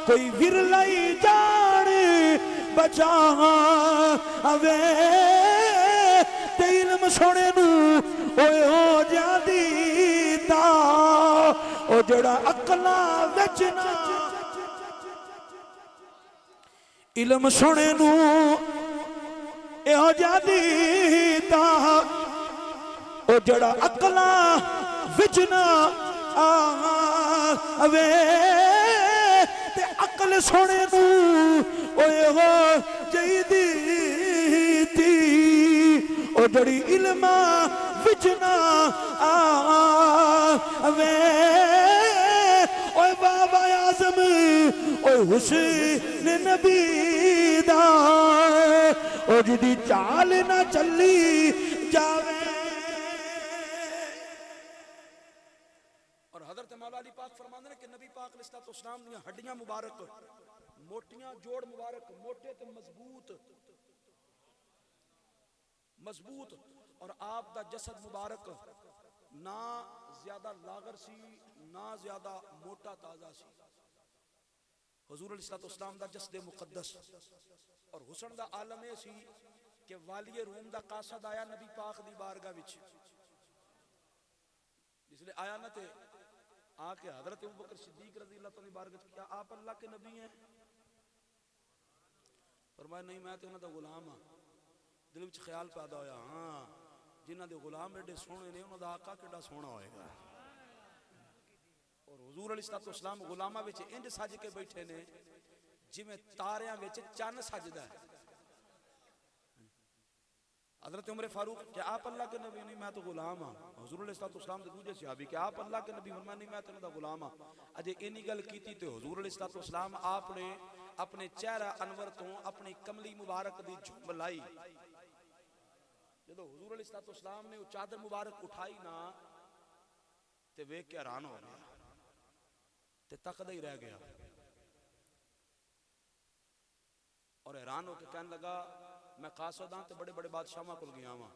कोई विरलाई जान बचा अवे ते इल्म सोने नू ओए हो जादी ता ओ जड़ा अकला विच ना इल्म सोने नू ए हो जादी ता ओ जड़ा अकला विच ना आवे ते अकल सोने नू ओए हो जादी ती ओ जड़ी इल्मा विच ना आवे ओए बाबा आज़म ओए हुसैन नबी दा ओ जिदी चाल ना चली जावे। और हजरत मौला अली पाक फरमाते हैं कि नबी पाक अलैहिस्सलाम दी हड्डियां मुबारक मोटियां जोड़ मुबारक मोटे ते मजबूत और आप दा जसद मुबारक ना ज्यादा लागर सी ना ज्यादा मोटा ताजा सी। हुजूर अलैहिस्सलाम दा जसद मुकद्दस और हुस्न दा आलम ए सी कि वालिए रूम दा कासद आया नबी पाक दी बारगाह विच जिसले आया ना ते आके हजरत अबू बकर सिद्दीक रज़ी अल्लाह तआला बारगाह क्या आप अल्लाह के नबी हैं? फरमाया नहीं मैं तो उन्हां दा गुलाम हां। दिल विच ख्याल पैदा होया हाँ जिन्हां दे गुलाम एडे सोहणे ने उन्हां दा आका किड्डा सोहना होएगा। और हुजूर अलैहिस्सलाम गुलामां विच इंज सज के बैठे ने जिवें तारियां विच चन्न सजदा है। हजरत उमर फारूक क्या आप अल्लाह के नबी? नहीं मैं तो गुलाम हाँ। हुजूर अलैहिस्सलाम दे दूजे सहाबी क्या आप अल्लाह के नबी? फरमाया नहीं मैं तो उन्हां दा गुलाम हाँ। अजे इन्नी गल कीती ते हुजूर अलैहिस्सलाम आपने अपने चेहरा अनवर तो अपनी कमली मुबारक दी झुंब लाई। जदों हुजूर अलैहिस्सलाम ने वो चादर मुबारक उठाई ना ते वेख के हैरान हो गया ते तकदा ही रह गया और हैरान होकर कहने लगा मैं कासद हां ते बड़े बड़े बादशाहां कोल गया वां।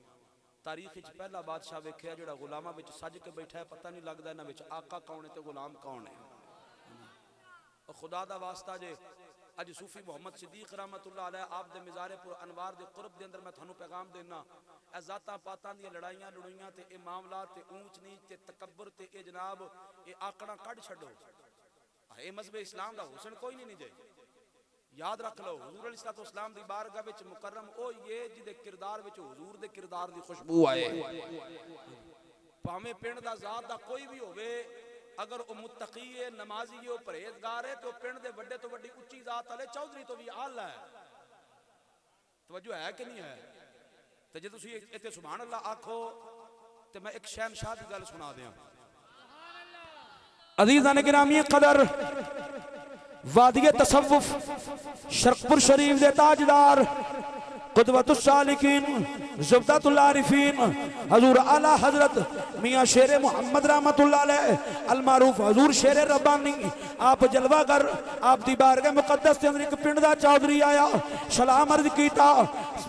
तारीख विच पहला बादशाह वेखिया जिहड़ा गुलामां विच सज के बैठा है। पता नहीं लगदा इन्हां विच आका कौन है ते गुलाम कौन है। और खुदा दा वास्ता जे अज सूफी मुहम्मद सिद्दीक रहमतुल्लाह अलैह आप दे मिज़ारे पुर अनवार दे कुर्ब दे अंदर मैं थानू पैगाम देना ए जातां पातां दी लड़ाइयां लड़ुइयां ते ए मामलात ते ऊंच नीच ते तकब्बुर ते ए जनाब ए आकड़ा कढ छड्डो। ए मज़हब इस्लाम दा हुसन कोई नहीं जे याद रख लो। हुजूर अलैहिस्सलाम दी बारगाह विच मुकर्रम ओ ये जिदे किरदार विच हुजूर दे किरदार दी खुशबू आए। भावें पिंड दा जात दा कोई भी होवे अगर वो मुत्तकी है नमाजी है परहेजगार है तो पिंड दे वड्डे तो वड्डी उच्ची जात वाले चौधरी तो भी आला है। तवज्जो है कि नहीं है? तो जे तुसी इत्थे सुभान अल्लाह आखो तो मैं एक शहनशाह की गल सुना दियां। अज़ीज़ान गिरामी कदर वादिये तसव्वुफ शरकपुर शरीफ दे ताजदार कुदवतुस सालिकीन ज़ुबदतुल आरिफीन हजूर आला हजरत मियाँ शेर मोहम्मद रहमतुल्लाह अलैह अल मारूफ हजूर शेर रब्बानी आप जलवागर आप दी बारगाह मुकद्दस के अंदर एक पिंड दा चौधरी आया सलाम अर्ज कीता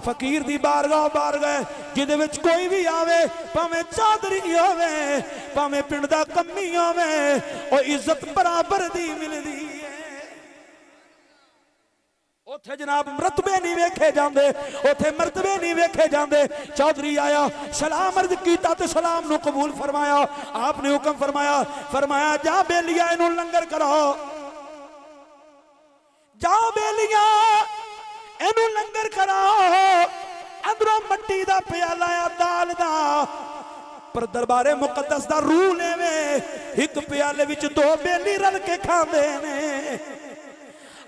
फकीर दी बारगाह जिदे विच कोई भी आवे भावें चौधरी होवे भावें पिंड दा कम्मी होवे ओ इज्जत बराबर दी मिलदी है। उथे जनाब मरतबे नहीं वेखे जाते उथे मरतबे नहीं वेखे जाते। चौधरी आया सलाम अर्ज कीता ते सलाम नू कबूल फरमाया। आपने हुक्म फरमाया जा बेलिया इनू लंगर करो जाओ बेलिया इनू लंगर करो। अंदरों मट्टी दा प्याला आ दाल दा पर दरबारे मुकद्दस दा रूल एवे एक प्याले विच दो बेली रल के खांदे ने।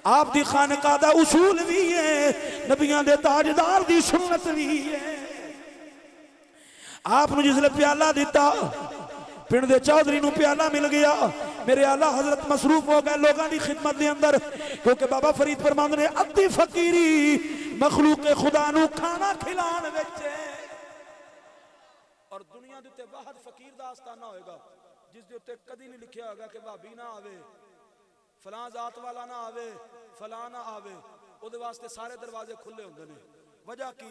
आप दी खानका दा उसूल भी है नबियां दे ताजदार दी सुन्नत भी है। आपने जिसले प्याला दिता पिंड दे चौधरी नू प्याला मिल गया। मेरे आला हजरत मसरूफ हो गए लोगों की खिदमत के अंदर क्योंकि बाबा फरीद फरमांदे ने अद्धी फकीरी मखलूक खुदा नू खाना खिलान विच और दुनिया दे उत्ते वाहद फकीर दा आस्ताना होएगा जिस दे उत्ते कदी नहीं लिखिया होगा कि भाभी ना आवे फलां जात वाला ना आवे फलां ना आवे उहदे वास्ते सारे दरवाजे खुले होंदे ने। वजह की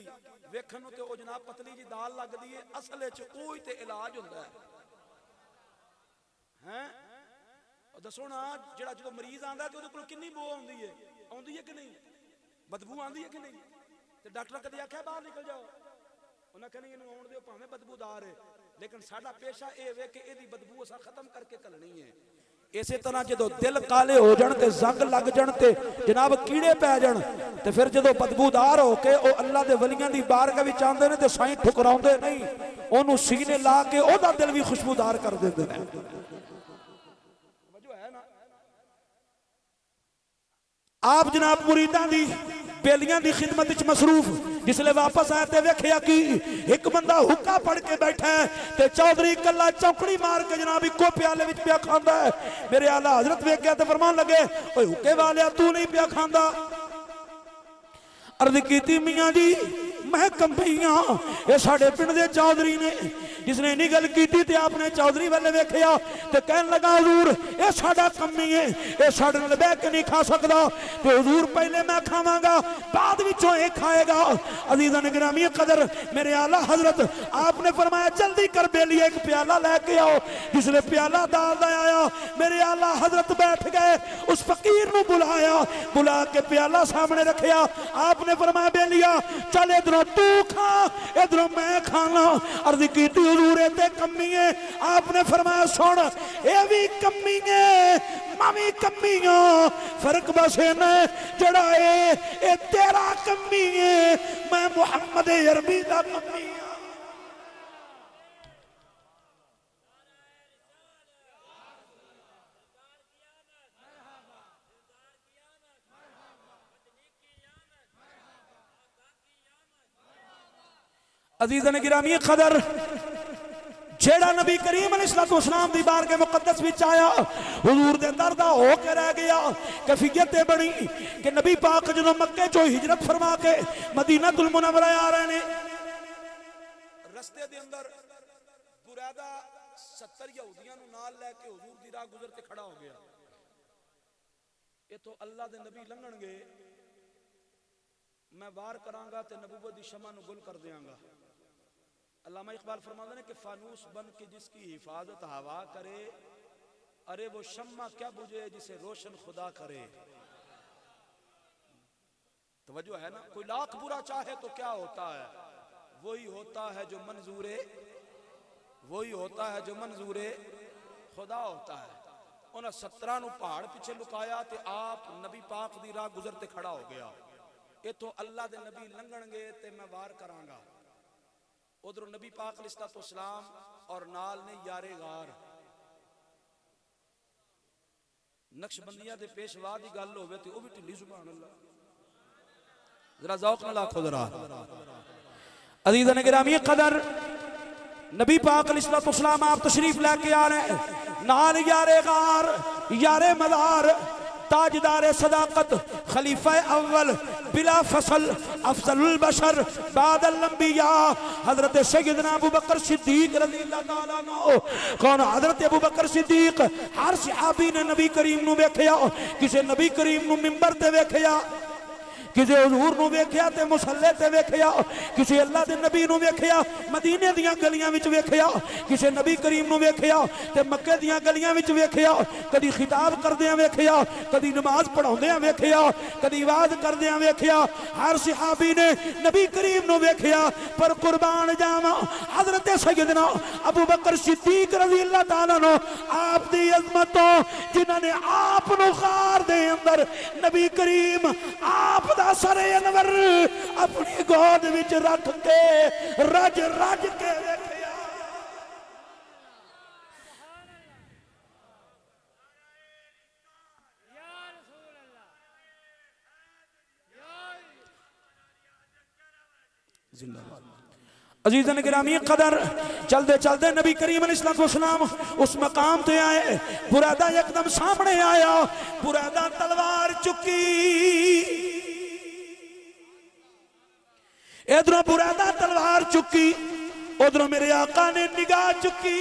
वेखण नूं ते ओ जनाब पतली जी दाल लगदी है असल च ओही ते इलाज हुंदा है। दसो ना जेड़ा जो मरीज आंदा ते ओहदे कोल किन्नी बो आउंदी है कि नहीं बदबू आंदी है कि नहीं ते डॉक्टर कदी आख्या बाहर निकल जाओ उन्हें कहनी इहनूं आउण दिओ भावें बदबूदार है लेकिन साडा पेशा ये वे कि इहदी बदबू असां खत्म करके घलनी है। इसे तरह जो दिल काले हो जान ते जंग लग जान ते जनाब कीड़े पै जान ते फिर जो बदबूदार हो के ओ अल्लाह दे वलियां दी बारगाह विच आंदे ने ते साईं ठुकराउंदे नहीं ओनू सीने ला के ओदा दिल भी खुशबूदार कर देंदे ने। आप जनाब मुरीदां दी बेलियां दी खिदमत विच मसरूफ जिसले वापस आए ते वेखिया कि एक बंदा हुक्का पड़ के बैठा है ते चौधरी कल्ला चौकड़ी मार के जनाब इको प्याले विच पिया खांदा है। मेरे आला हजरत वेख गया ते फरमान लगे ओए हुक्के वालिया तू नहीं पिया खांदा। अर्ज कीती मियां जी मैं कंबईयां ये साडे पिंड दे चौधरी ने जिसने इन्नी गल की ते आपने चौधरी वाले वेखिया ते कहन लगा हुजूर ये साडा कमी है ये साडे नाल बैठ के नहीं खा सकदा ते हुजूर पहले मैं खावांगा बाद विचों ये खाएगा। अजीज़ान गिरामी कदर मेरे आला हजरत आपने फरमाया जल्दी कर बेलिए एक प्याला लेके आओ। जिसने प्याला दाल दा आया मेरे आला हजरत बैठ गए उस फकीर नू बुला के प्याला सामने रखिया। आपने फरमाया बेलिया चल इधरों तू खा इधरों मैं खाना। अर्ज की हुजूर ते कमी है आपने फरमाया सुन ये भी कमी है मैं भी कमी हाँ फर्क बस इन्ना जड़ा ये तेरा कमी है मैं मुहम्मद अरबी दा कमी हाँ। अजीज़न गिरामी कदर जेड़ा नबी करीम अलैहिस्सलाम दी बारगाह मुकद्दस विच आया हुजूर दे दर दा हो के रह गया। कैफियत बनी कि नबी पाक जदों मक्के चों हिजरत फरमा के मदीनातुल मुनव्वरा आ रहे ने रस्ते दे अंदर बुरैदा 70 यहूदियां नूं नाल लेके हुजूर दी राह गुजर के खड़ा हो गया। इथों अल्लाह दे नबी लंघणगे मैं वार करांगा ते नबूवत दी शमा नूं गुल कर देंगा। अल्लामा इकबाल फरमाते हैं कि फानूस बन के जिसकी हिफाजत हवा करे अरे वो शम्मा क्या बुझे जिसे रोशन खुदा करे। तवज्जो है ना। कोई लाख बुरा चाहे तो क्या होता है, वही होता है जो मंजूरे, वही होता है जो मंजूरे खुदा होता है। उन्हें 17 नूं पहाड़ पिछे लुकाया ते आप नबी पाक दी राह गुजरते खड़ा हो गया। इथों अल्लाह दे नबी लंघणगे ते मैं वार करांगा। उधरों नबी पाक अलैहिस्सलाम और नाल ने यारे गार। नक्शबंदियां दे पेशवा दी गल होवे ते ओ भी ढिली सुभान अल्लाह। जरा ज़ौक़ नाल आखो जरा। अज़ीज़ान गिरामी कदर नबी पाक अलैहिस्सलाम आप तशरीफ लेके आ रहे हैं, नाल यारे गार, यारे मदार, ताजदार सदाकत, खलीफा अव्वल बिला फसल, अफजलुल बशर बादल अंबिया, हजरत सैयदना अबू बकर सिद्दीक रज़ियल्लाहु तआला अन्हु। कौन? हजरत अबू बकर सिद्दीक। हर सहाबी ने नबी करीम नूं वेखिया, किसी नबी करीम नूं मिंबर ते वेखिया, किसी हुजूर नूं वेखिया ते मुसल्ले ते वेखिया, किसी अल्लाह दे नबी नूं वेखिया मदीने दियां गलियां विच वेखिया, किसी नबी करीम नूं वेखिया ते मक्के दियां गलियां विच वेखिया। कदी खिताब करदियां वेखिया, कदी नमाज पढ़ाउंदियां वेखिया, कदी वाज करदियां वेखिया। हर सहाबी ने नबी करीम नूं वेखिया। पर कुर्बान जावां हजरत सैयदना अबू बकर सिद्दीक रज़ियल्लाहु तआला अन्हु आप दी अज़मत तो, जिन्हां ने आप नूं गार दे अंदर नबी करीम आप सरे अनवर अपनी गोद विच रख के रज रज के वेखिया। अजीज़न गिरामी कदर चलते चलते नबी करीम अलैहिस्सलाम उस मकाम ते आए। बुरादा एकदम सामने आया, बुरादा तलवार चुकी, इधरों बुरादा तलवार चुकी, उधरों मेरे आका ने निगाह चुकी।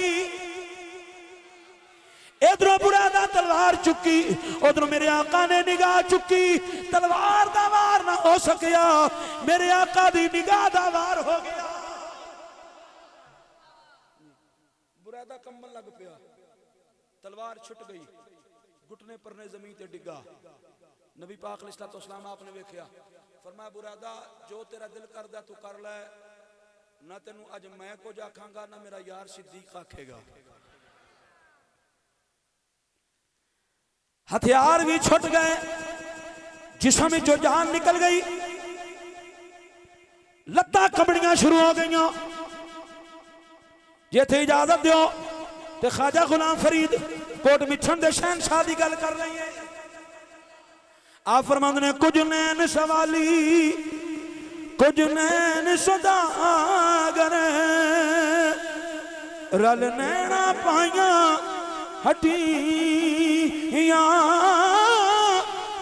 इधरों बुरादा तलवार चुकी, उधरों मेरे आका ने निगाह चुकी। तलवार दा वार ना हो सकिया, मेरे आका दी निगाह दा वार हो गया। बुरादा कंबन लग पिया, तलवार छुट गई, घुटने परने जमीन ते डिगा। नबी पाक अलैहिस्सलाम आपने वेखिया, फरमाया बुरादा जो तेरा दिल करदा तू कर ले, ना तेनू अज मैं कुछ आखांगा ना मेरा यार सिद्दीक आखेगा। हथियार भी छुट गए, जिस्म में जो जान निकल गई, लत्तां कंबणियां शुरू हो गईयां। जे थे इजाजत दो ते ख्वाजा गुलाम फरीद कोट मिठन दे शहनशाह दी गल कर रही है। आप फरमांदे ने कुछ नैन सवाली कुछ नैन सदागर, रल नैना पाइया हटियां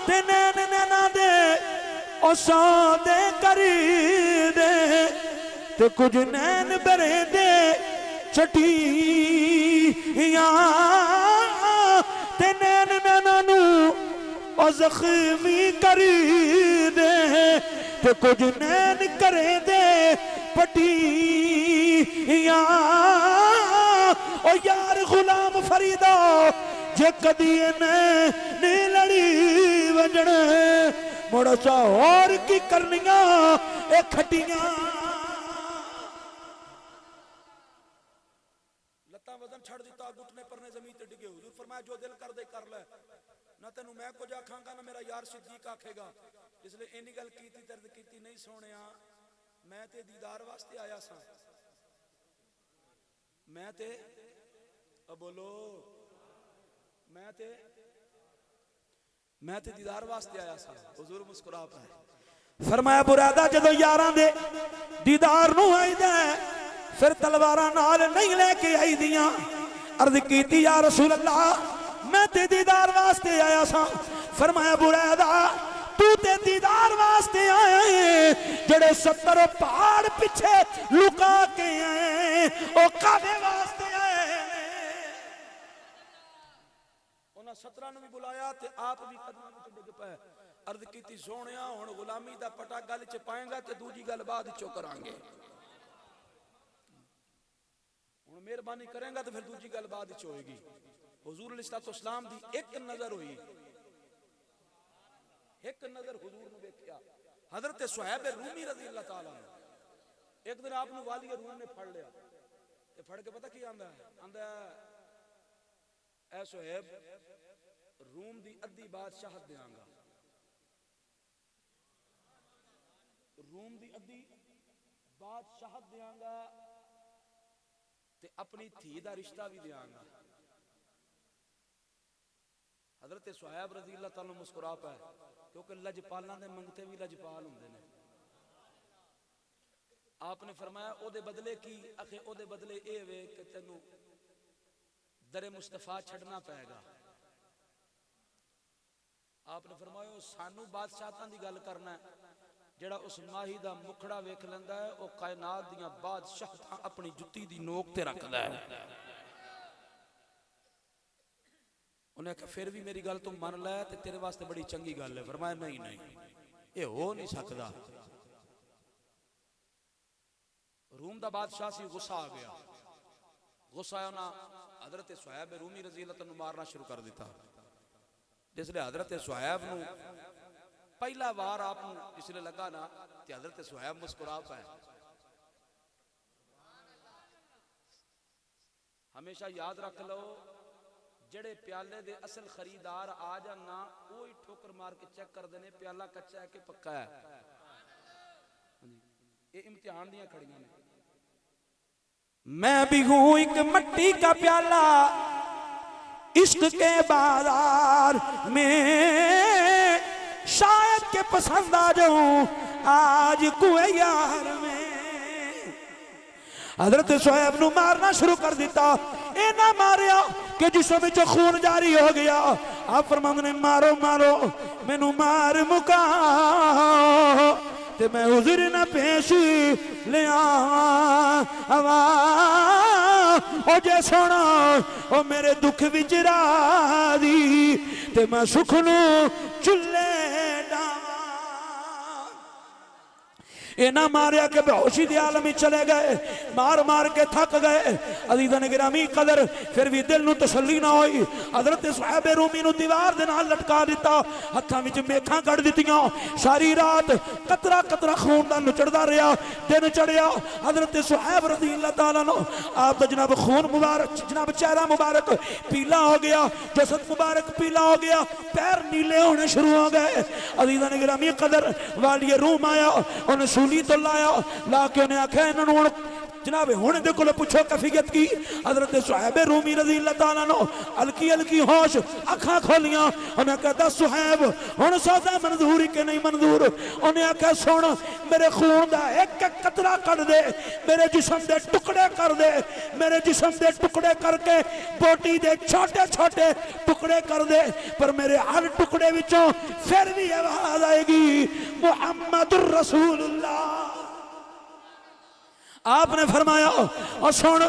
ते नैन नैना दे ओ सौदे करी दे, ते कुछ नैन बरे दे छटियां ते नैन नैना नू ओ जख्मी करी दे, ते कुछ नैन करे दे पटियां। ओ यार गुलाम फरीदा जे कदी ने लड़ी वजन, मुड़ सा और की करनियां ए खटियां। लत्ता वजन छड़ दिता, घुटने परने जमीन ते डिगे। हुजूर फरमाया जो दिल कर दे कर ले, ना तेनू मैं कुछ आखांगा ना मेरा यार सिद्दीक आखेगा। इसलिए इन्नी गल कीती दर्द कीती नहीं सोनिया, मैं ते दीदार वास्ते आया सा, मैं ते बोलो मैं ते दीदार वास्ते आया सा। हुजूर मुस्कुरा पाए, फरमाया बुरादा जदों यारां दे दीदार नूं आईदा फिर तलवारां नाल नहीं लेके आई दियां। अर्ज कीती या रसूल अल्लाह मैं ते दीदार वास्ते आया सा। फरमाया बुरादा तू ते दीदार वास्ते आया है, जड़े 70 पहाड़ पिछे लुका के आए ओ कादे वास्ते आए। उन्हां 17 नूं भी बुलाया ते आप भी कदमां विच डिग पए। अर्ज कीती सोहणिया हुण गुलामी दा पटा गल च पाएगा ते दूजी गल बाद चो करांगे। हुण मेहरबानी करेंगा तो फिर दूजी गल बाद च होएगी। हुजूर अलैहिस्सलाम दी एक नजर हुई, एक नजर हुजूर नूं वेखिया। हजरत सुहैब रूमी रज़ी अल्लाह ताला एक दिन आपने वाली रूम ने फड़ लिया ते फड़ के पता की आंदा ऐ सुहैब रूम दी अद्धी बादशाहत देंगा, रूम दी अद्धी बादशाहत देंगा ते अपनी धी दा रिश्ता भी देंगा। हजरत सुहैब रज़ी अल्लाह ताला मुस्कुरा पाए क्योंकि लजपालां दे मंगते भी लजपाल हुंदे ने। आपने फरमाया ओदे बदले की आखे ओदे बदले ए वे कि तेनू दरे मुस्तफा छड़ना पेगा। आपने फरमाया सानू बादशाहतां दी गल करना है, जेड़ा उस माही दा मुखड़ा वेख लैंदा है ओ कायनात दियां बादशाहतां अपनी जुत्ती दी नोक ते रखदा है। उन्हें कहा फिर भी मेरी गल तू मन लै ते तेरे वास्ते बड़ी चंगी गल है। फरमाया नहीं नहीं ये हो नहीं सकता। रूम दा बादशाह सी, गुस्सा आ गया। गुस्सा आया ना हजरत सुहैब रूमी रज़ी अल्लाह तआला मारना शुरू कर दिता। जिसले हजरत सुहैब नू पहला वार आप जिसले लगा ना ते हजरत सुहैब मुस्कुरा पाए। हमेशा याद रख लो जड़े प्याले दे असल खरीदार आ जाना वो ही ठोकर मार के चेक कर देने प्याला कच्चा है कि पक्का है। ये इम्तिहान दियां खड़ियां ने। मैं भी हूं एक मट्टी का प्याला इश्क के बाजार में, शायद के पसंद आ जाऊं आज कुए यार में। हजरत सुहैब नू मारना शुरू कर दिता। ए ना मारिया कि जिसम विच खून जारी हो गया। आप फरमांदे ने मारो मारो मैनू मार मुका ते मैं हुजूर ना पेश ले आवा। ओ जे सोना ओ मेरे दुख विच राजी ते मैं सुख नू चुल्ले डावा। इना मारिया के बेहोशी दे आलम में चले गए, मार मार के थक गए। अजीज़ां ने गिरामी कदर फिर भी दिल नू तसल्ली ना हुई। हजरत सुहैब रूमी नू दीवार दे नाल लटका दिता, हत्थां विच मेखां कढ़ दित्तियां। सारी रात कतरा कतरा खून दा नुचड़दा रहा। दिन चढ़िया हजरत सुहैब रज़ी अल्लाह ताला नो आप दा जनाब खून मुबारक जनाब चेहरा मुबारक पीला हो गया, जसद मुबारक पीला हो गया, पैर नीले होने शुरू हो गए। अजीज़ां ने गिरामी कदर वाली रूम आया, उन्हें सूली तो लाया, ला के उन्हें आख्या इन्होंने जनाब हुण दे कोल पुछो कैफियत की। हजरत सुहैब रूमी रज़ी अल्लाह ताला नो हल्की हल्की होश अखां खोलियां। उन्हें कहता सुहैब हुण सौदा मंजूर के नहीं मंजूर। उन्हें आख्या सुन मेरे खून दा एक एक कतरा कढ़ दे, मेरे जिस्म दे टुकड़े कर दे, मेरे जिस्म दे टुकड़े करके बोटी दे छोटे छोटे टुकड़े कर दे, पर मेरे हर टुकड़े विचों फिर भी आवाज आएगी मुहम्मदुर रसूलुल्लाह। आपने फरमाया और सुन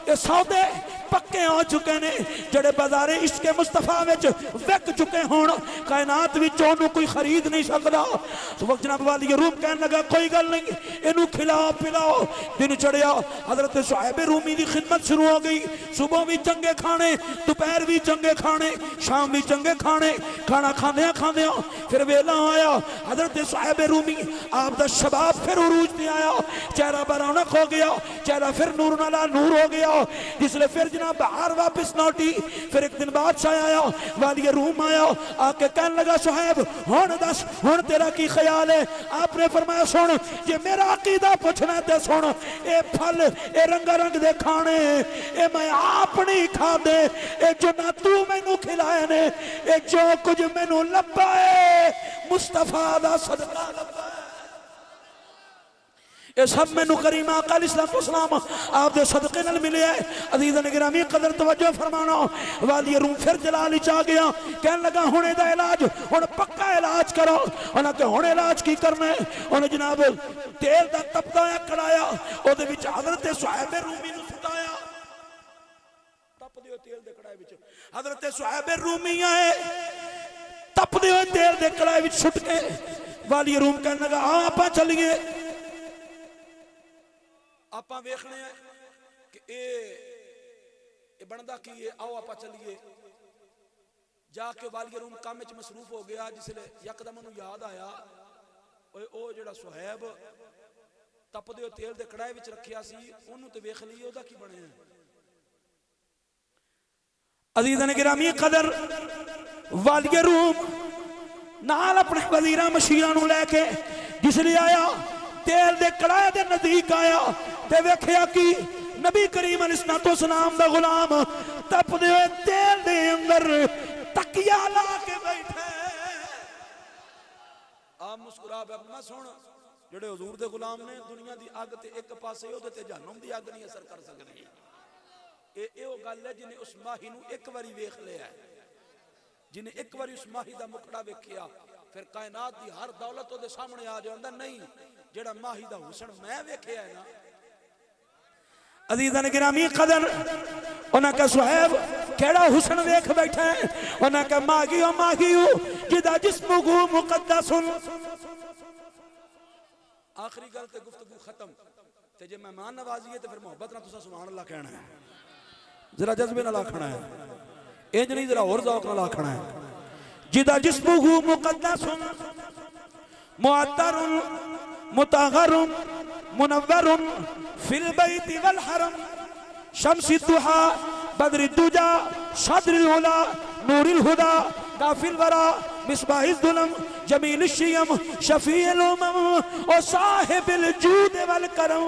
ये सौदे पक्के हो चुके ने जड़े बाजारे इश्क मुस्तफा विच विक चुके होण, कायनात विच ओनू कोई खरीद नहीं सकदा। तो वक्त जनाब वाली रूम कहन लगा कोई गल नहीं इनू खिलाओ पिलाओ। दिन चढ़िया हजरत सुहैब रूमी की खिदमत शुरू हो गई। सुबह भी चंगे खाने, दोपहर भी चंगे खाने, शाम भी चंगे खाने। खाना खांदियां खांदियां फिर वेला आया हजरत सुहैब रूमी आप दा शबाब फिर उरूज ते आया, चेहरा बरौनक हो गया, चेहरा फिर नूर नाला नूर हो गया। जिसले फिर बाहर वापस लौटी फिर एक दिन बादशाह आया, वाली रूम आया, आके कहने लगा सुहैब हुण दस हुण तेरा की ख्याल है। आपने फरमाया सुन जे मेरा अकीदा पूछना ते सुन ए फल ए रंगारंग दे खाने ए मैं आप नहीं खादे, ए जो ना तू मैनू खिलाए ने ए जो कुछ मैनू लब्बा है मुस्तफा दा सदका लब्बा है। ये सब मैनू करीम आका अलैहिस्सलाम आप दे सदके नाल मिले है। अजीज़ां ने गिरामी कदर तवज्जो फरमाना। वाली रूम फिर जलाल च आ गया, कहने लगा हुण इहदा इलाज हुण पक्का इलाज करो। उन्हें कहा हुण इलाज की करना है। उन्हें जनाब तेल दा तपदा होया कढ़ाया, ओदे विच हजरत सुहैब रूमी नू सुटाया। तपदे होए तेल दे कढ़ाई विच हजरत सुहैब रूमी आए, तपदे होए तेल दे कढ़ाई विच सुट के वाली रूम कहने लगा आ आपां चलिए, आपां वेखने कि ए बनदा की है, आओ आपां चलिए। जाके वाली रूम काम में मसरूफ हो गया। जिसले यकदम उन्हें याद आया ओए ओ जेड़ा सुहैब तपदे तेल दे कड़ाहे विच रखिया सी ओनू ते वेख लईए ओदा की बने। अज़ीज़ान गिरामी कदर वालिए रूम नाल अपने वजीरा मशीरा नू लैके जिसले आया तेल दे कड़ाहे दे नजदीक आया ते वेखिया कि नबी करीम अलैहिस्सलाम दा गुलाम तपदे हुए तेल दे अंदर तकिया ला के बैठे। आप मुस्कुरा मैं सुन जेड़े हुजूर दे गुलाम ने दुनिया दी अग ते एक पासे ओदे ते जहन्नम दी अग नहीं असर कर सकदी। ए ओ गल है जिन्हें उस माही नू एक बारी वेख लिया, जिन्हें एक बारी उस माही दा मुखड़ा वेखिया फिर कायनात दी हर दौलत ओदे सामने आ जांदा। नहीं जेड़ा माही दा हुस्न मैं वेखिया है ना। अज़ीज़ान गिरामी कदर उन्हें कहा सुहैब केड़ा हुस्न वेख बैठा है। उन्हें कहा मागियो जिदा जिस्म गु मुकद्दसुन। आखिरी गल ते गुफ्तगू खत्म ते जे मेहमान नवाजी है तो फिर मोहब्बत ना तुसा सुभान अल्लाह कहना है, जरा जज्बे नाल आखना है, इंज नहीं जरा और ज़ौक़ नाल आखना है। जिदा जिस्म गु मुकद्दसुन मुअत्तरुन मुतहहरुन मुनव्वरुन फिल बैति वल हरम शम्सी दुहा बद्री दुजा शद्रिल उला नूरिल हुदा काफिल वरा मिसबाहिल दुलम जमील शियम शफील उमम और साहिबिल जूद वल करम।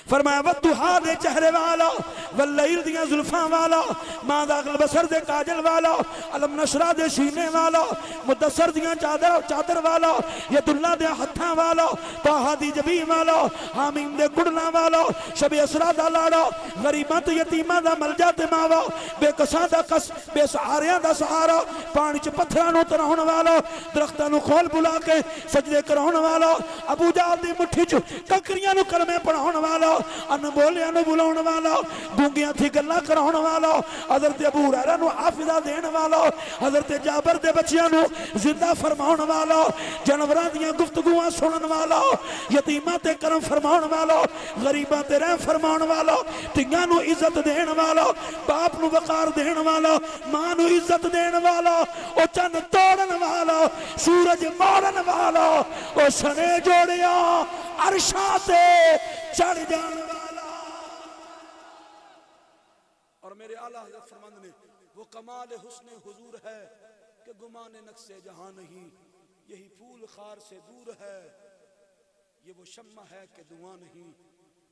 फरमाया वद्दुहा दे चेहरे वाला वल्लैल दियां जुल्फां वाला मादागल बसर दे काजल वाला अलम नशरा दे सीने वाला मुदस्सर दियां चादर वाला यदुल्ला दे हत्थां वाला ताहा दी जबी वाला हामीम दे गुड़ना वाला शबे असरा दा लाड़ा गरीबां ते यतीमां दा मलजा ते मावा बेकसां दा कस बेसहारियां दा सहारा पानी च पत्थरां नूं तराउण वाला दरख्तां नूं खोल बुला के सजदे कराउण वाला अबू जहल दी मुट्ठी च ककरियां नूं कलमे पढ़ाउण वाला अनबोलियां नूं बुलाउण वाला गूंगियां थी गल्लां कराउण वाला हज़रत अबू हुरैरा नूं हाफिज़ा देण वाला हज़रत जाबर दे बच्चियां नूं जिंदा फरमाउण वाला जानवरां दीयां गुफ्तगूआं सुणन वाला यतीमां ते करम फरमाउण वाला गरीबां ते रहम फरमाउण वाला धीआं नूं इज्जत देण वाला बाप नूं वकार देण वाला मां नूं इज्जत देण वाला ओ चंद तोड़न वाला सूरज मोड़न वाला ओ सने जोड़िया अरशां ते चढ़ जाने वाला। और मेरे आला हज़रत फरमाते ने वो कमाल हुस्न हुजूर है कि गुमाने नक्शे जहां नहीं, यही फूल खार से दूर है, ये वो शम्मा है कि धुआं नहीं।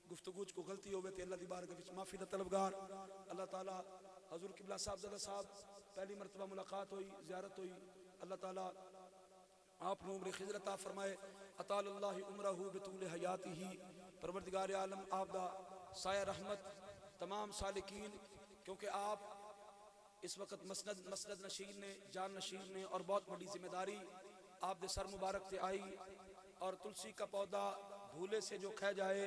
गुफ्तगू को गलती होवे ते अल्लाह दी बारगाह विच माफी दा तलबगार। अल्लाह ताला हजूर किबला साहबजादा साहब पहली मरतबा मुलाकात हुई, ज़ियारत हुई। अल्लाह ताला आप नूं उम्र खिज़र अता फरमाए, अतालल्लाहु उमरहु बितूल हयातिही। परवरदिगार आलम आप दा साया रहमत तमाम सालिकीन, क्योंकि आप इस वक्त मसनद नशीर ने जान नशीर ने और बहुत बड़ी जिम्मेदारी आप दे सर मुबारक ते आई। और तुलसी का पौधा भूले से जो खह जाए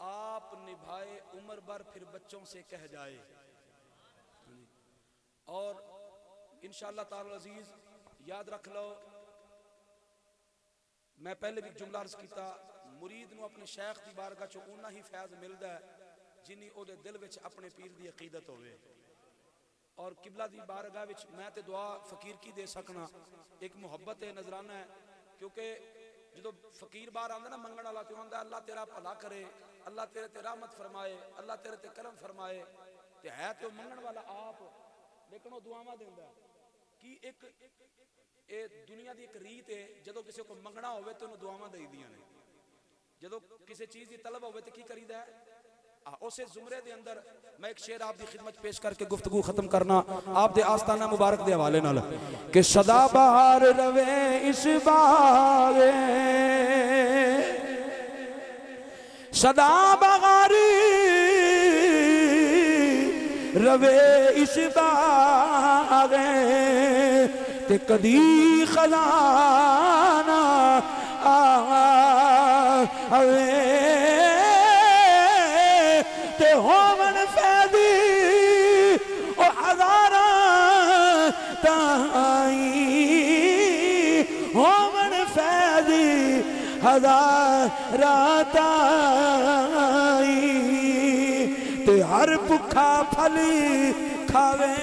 आप निभाए उम्र भर फिर बच्चों से कह जाए। और इंशाअल्लाह ताला अजीज याद रख लो, मैं पहले भी जुमला अर्ज किया, मुरीद नूं अपने शेख की बारगाह चों उन्ना ही फैज़ मिलता है जिन्नी ओदे दिल विच अपने पीर की अकीदत होवे। और किबला दी बारगाह विच मैं ते दुआ फकीर की दे सकना, एक मुहब्बत है, नजराना है। क्योंकि जो फकीर बाहर आंदा ना मंगण वाला, तो आंदा अल्लाह तेरा भला करे, अल्लाह तेरे ते रहमत फरमाए, अल्लाह तेरे ते करम फरमाए। ते है तो मंगण वाला आप, लेकिन वो दुआवां देंदा कि एक ए दुनिया की एक रीत है, जो किसी को मंगना होवे तो उन्हें दुआवां दई दियां ने, जो किसी चीज़ की तलब होवे तो की करीदा है। उसे जुमरे दे अंदर मैं एक शेर आप दी खिदमत पेश करके गुफ्तगू खत्म करना आप दे आस्ताना मुबारक दे हवाले नाल कि सदा बहार रवे इस बागे, सदा बहारी रवे इस बागे ते कदी खजाना आवे ते होवन फैदी ओ हजारा ताई, होवन फैदी हजारा ताई ते हर भुखा फली खावे।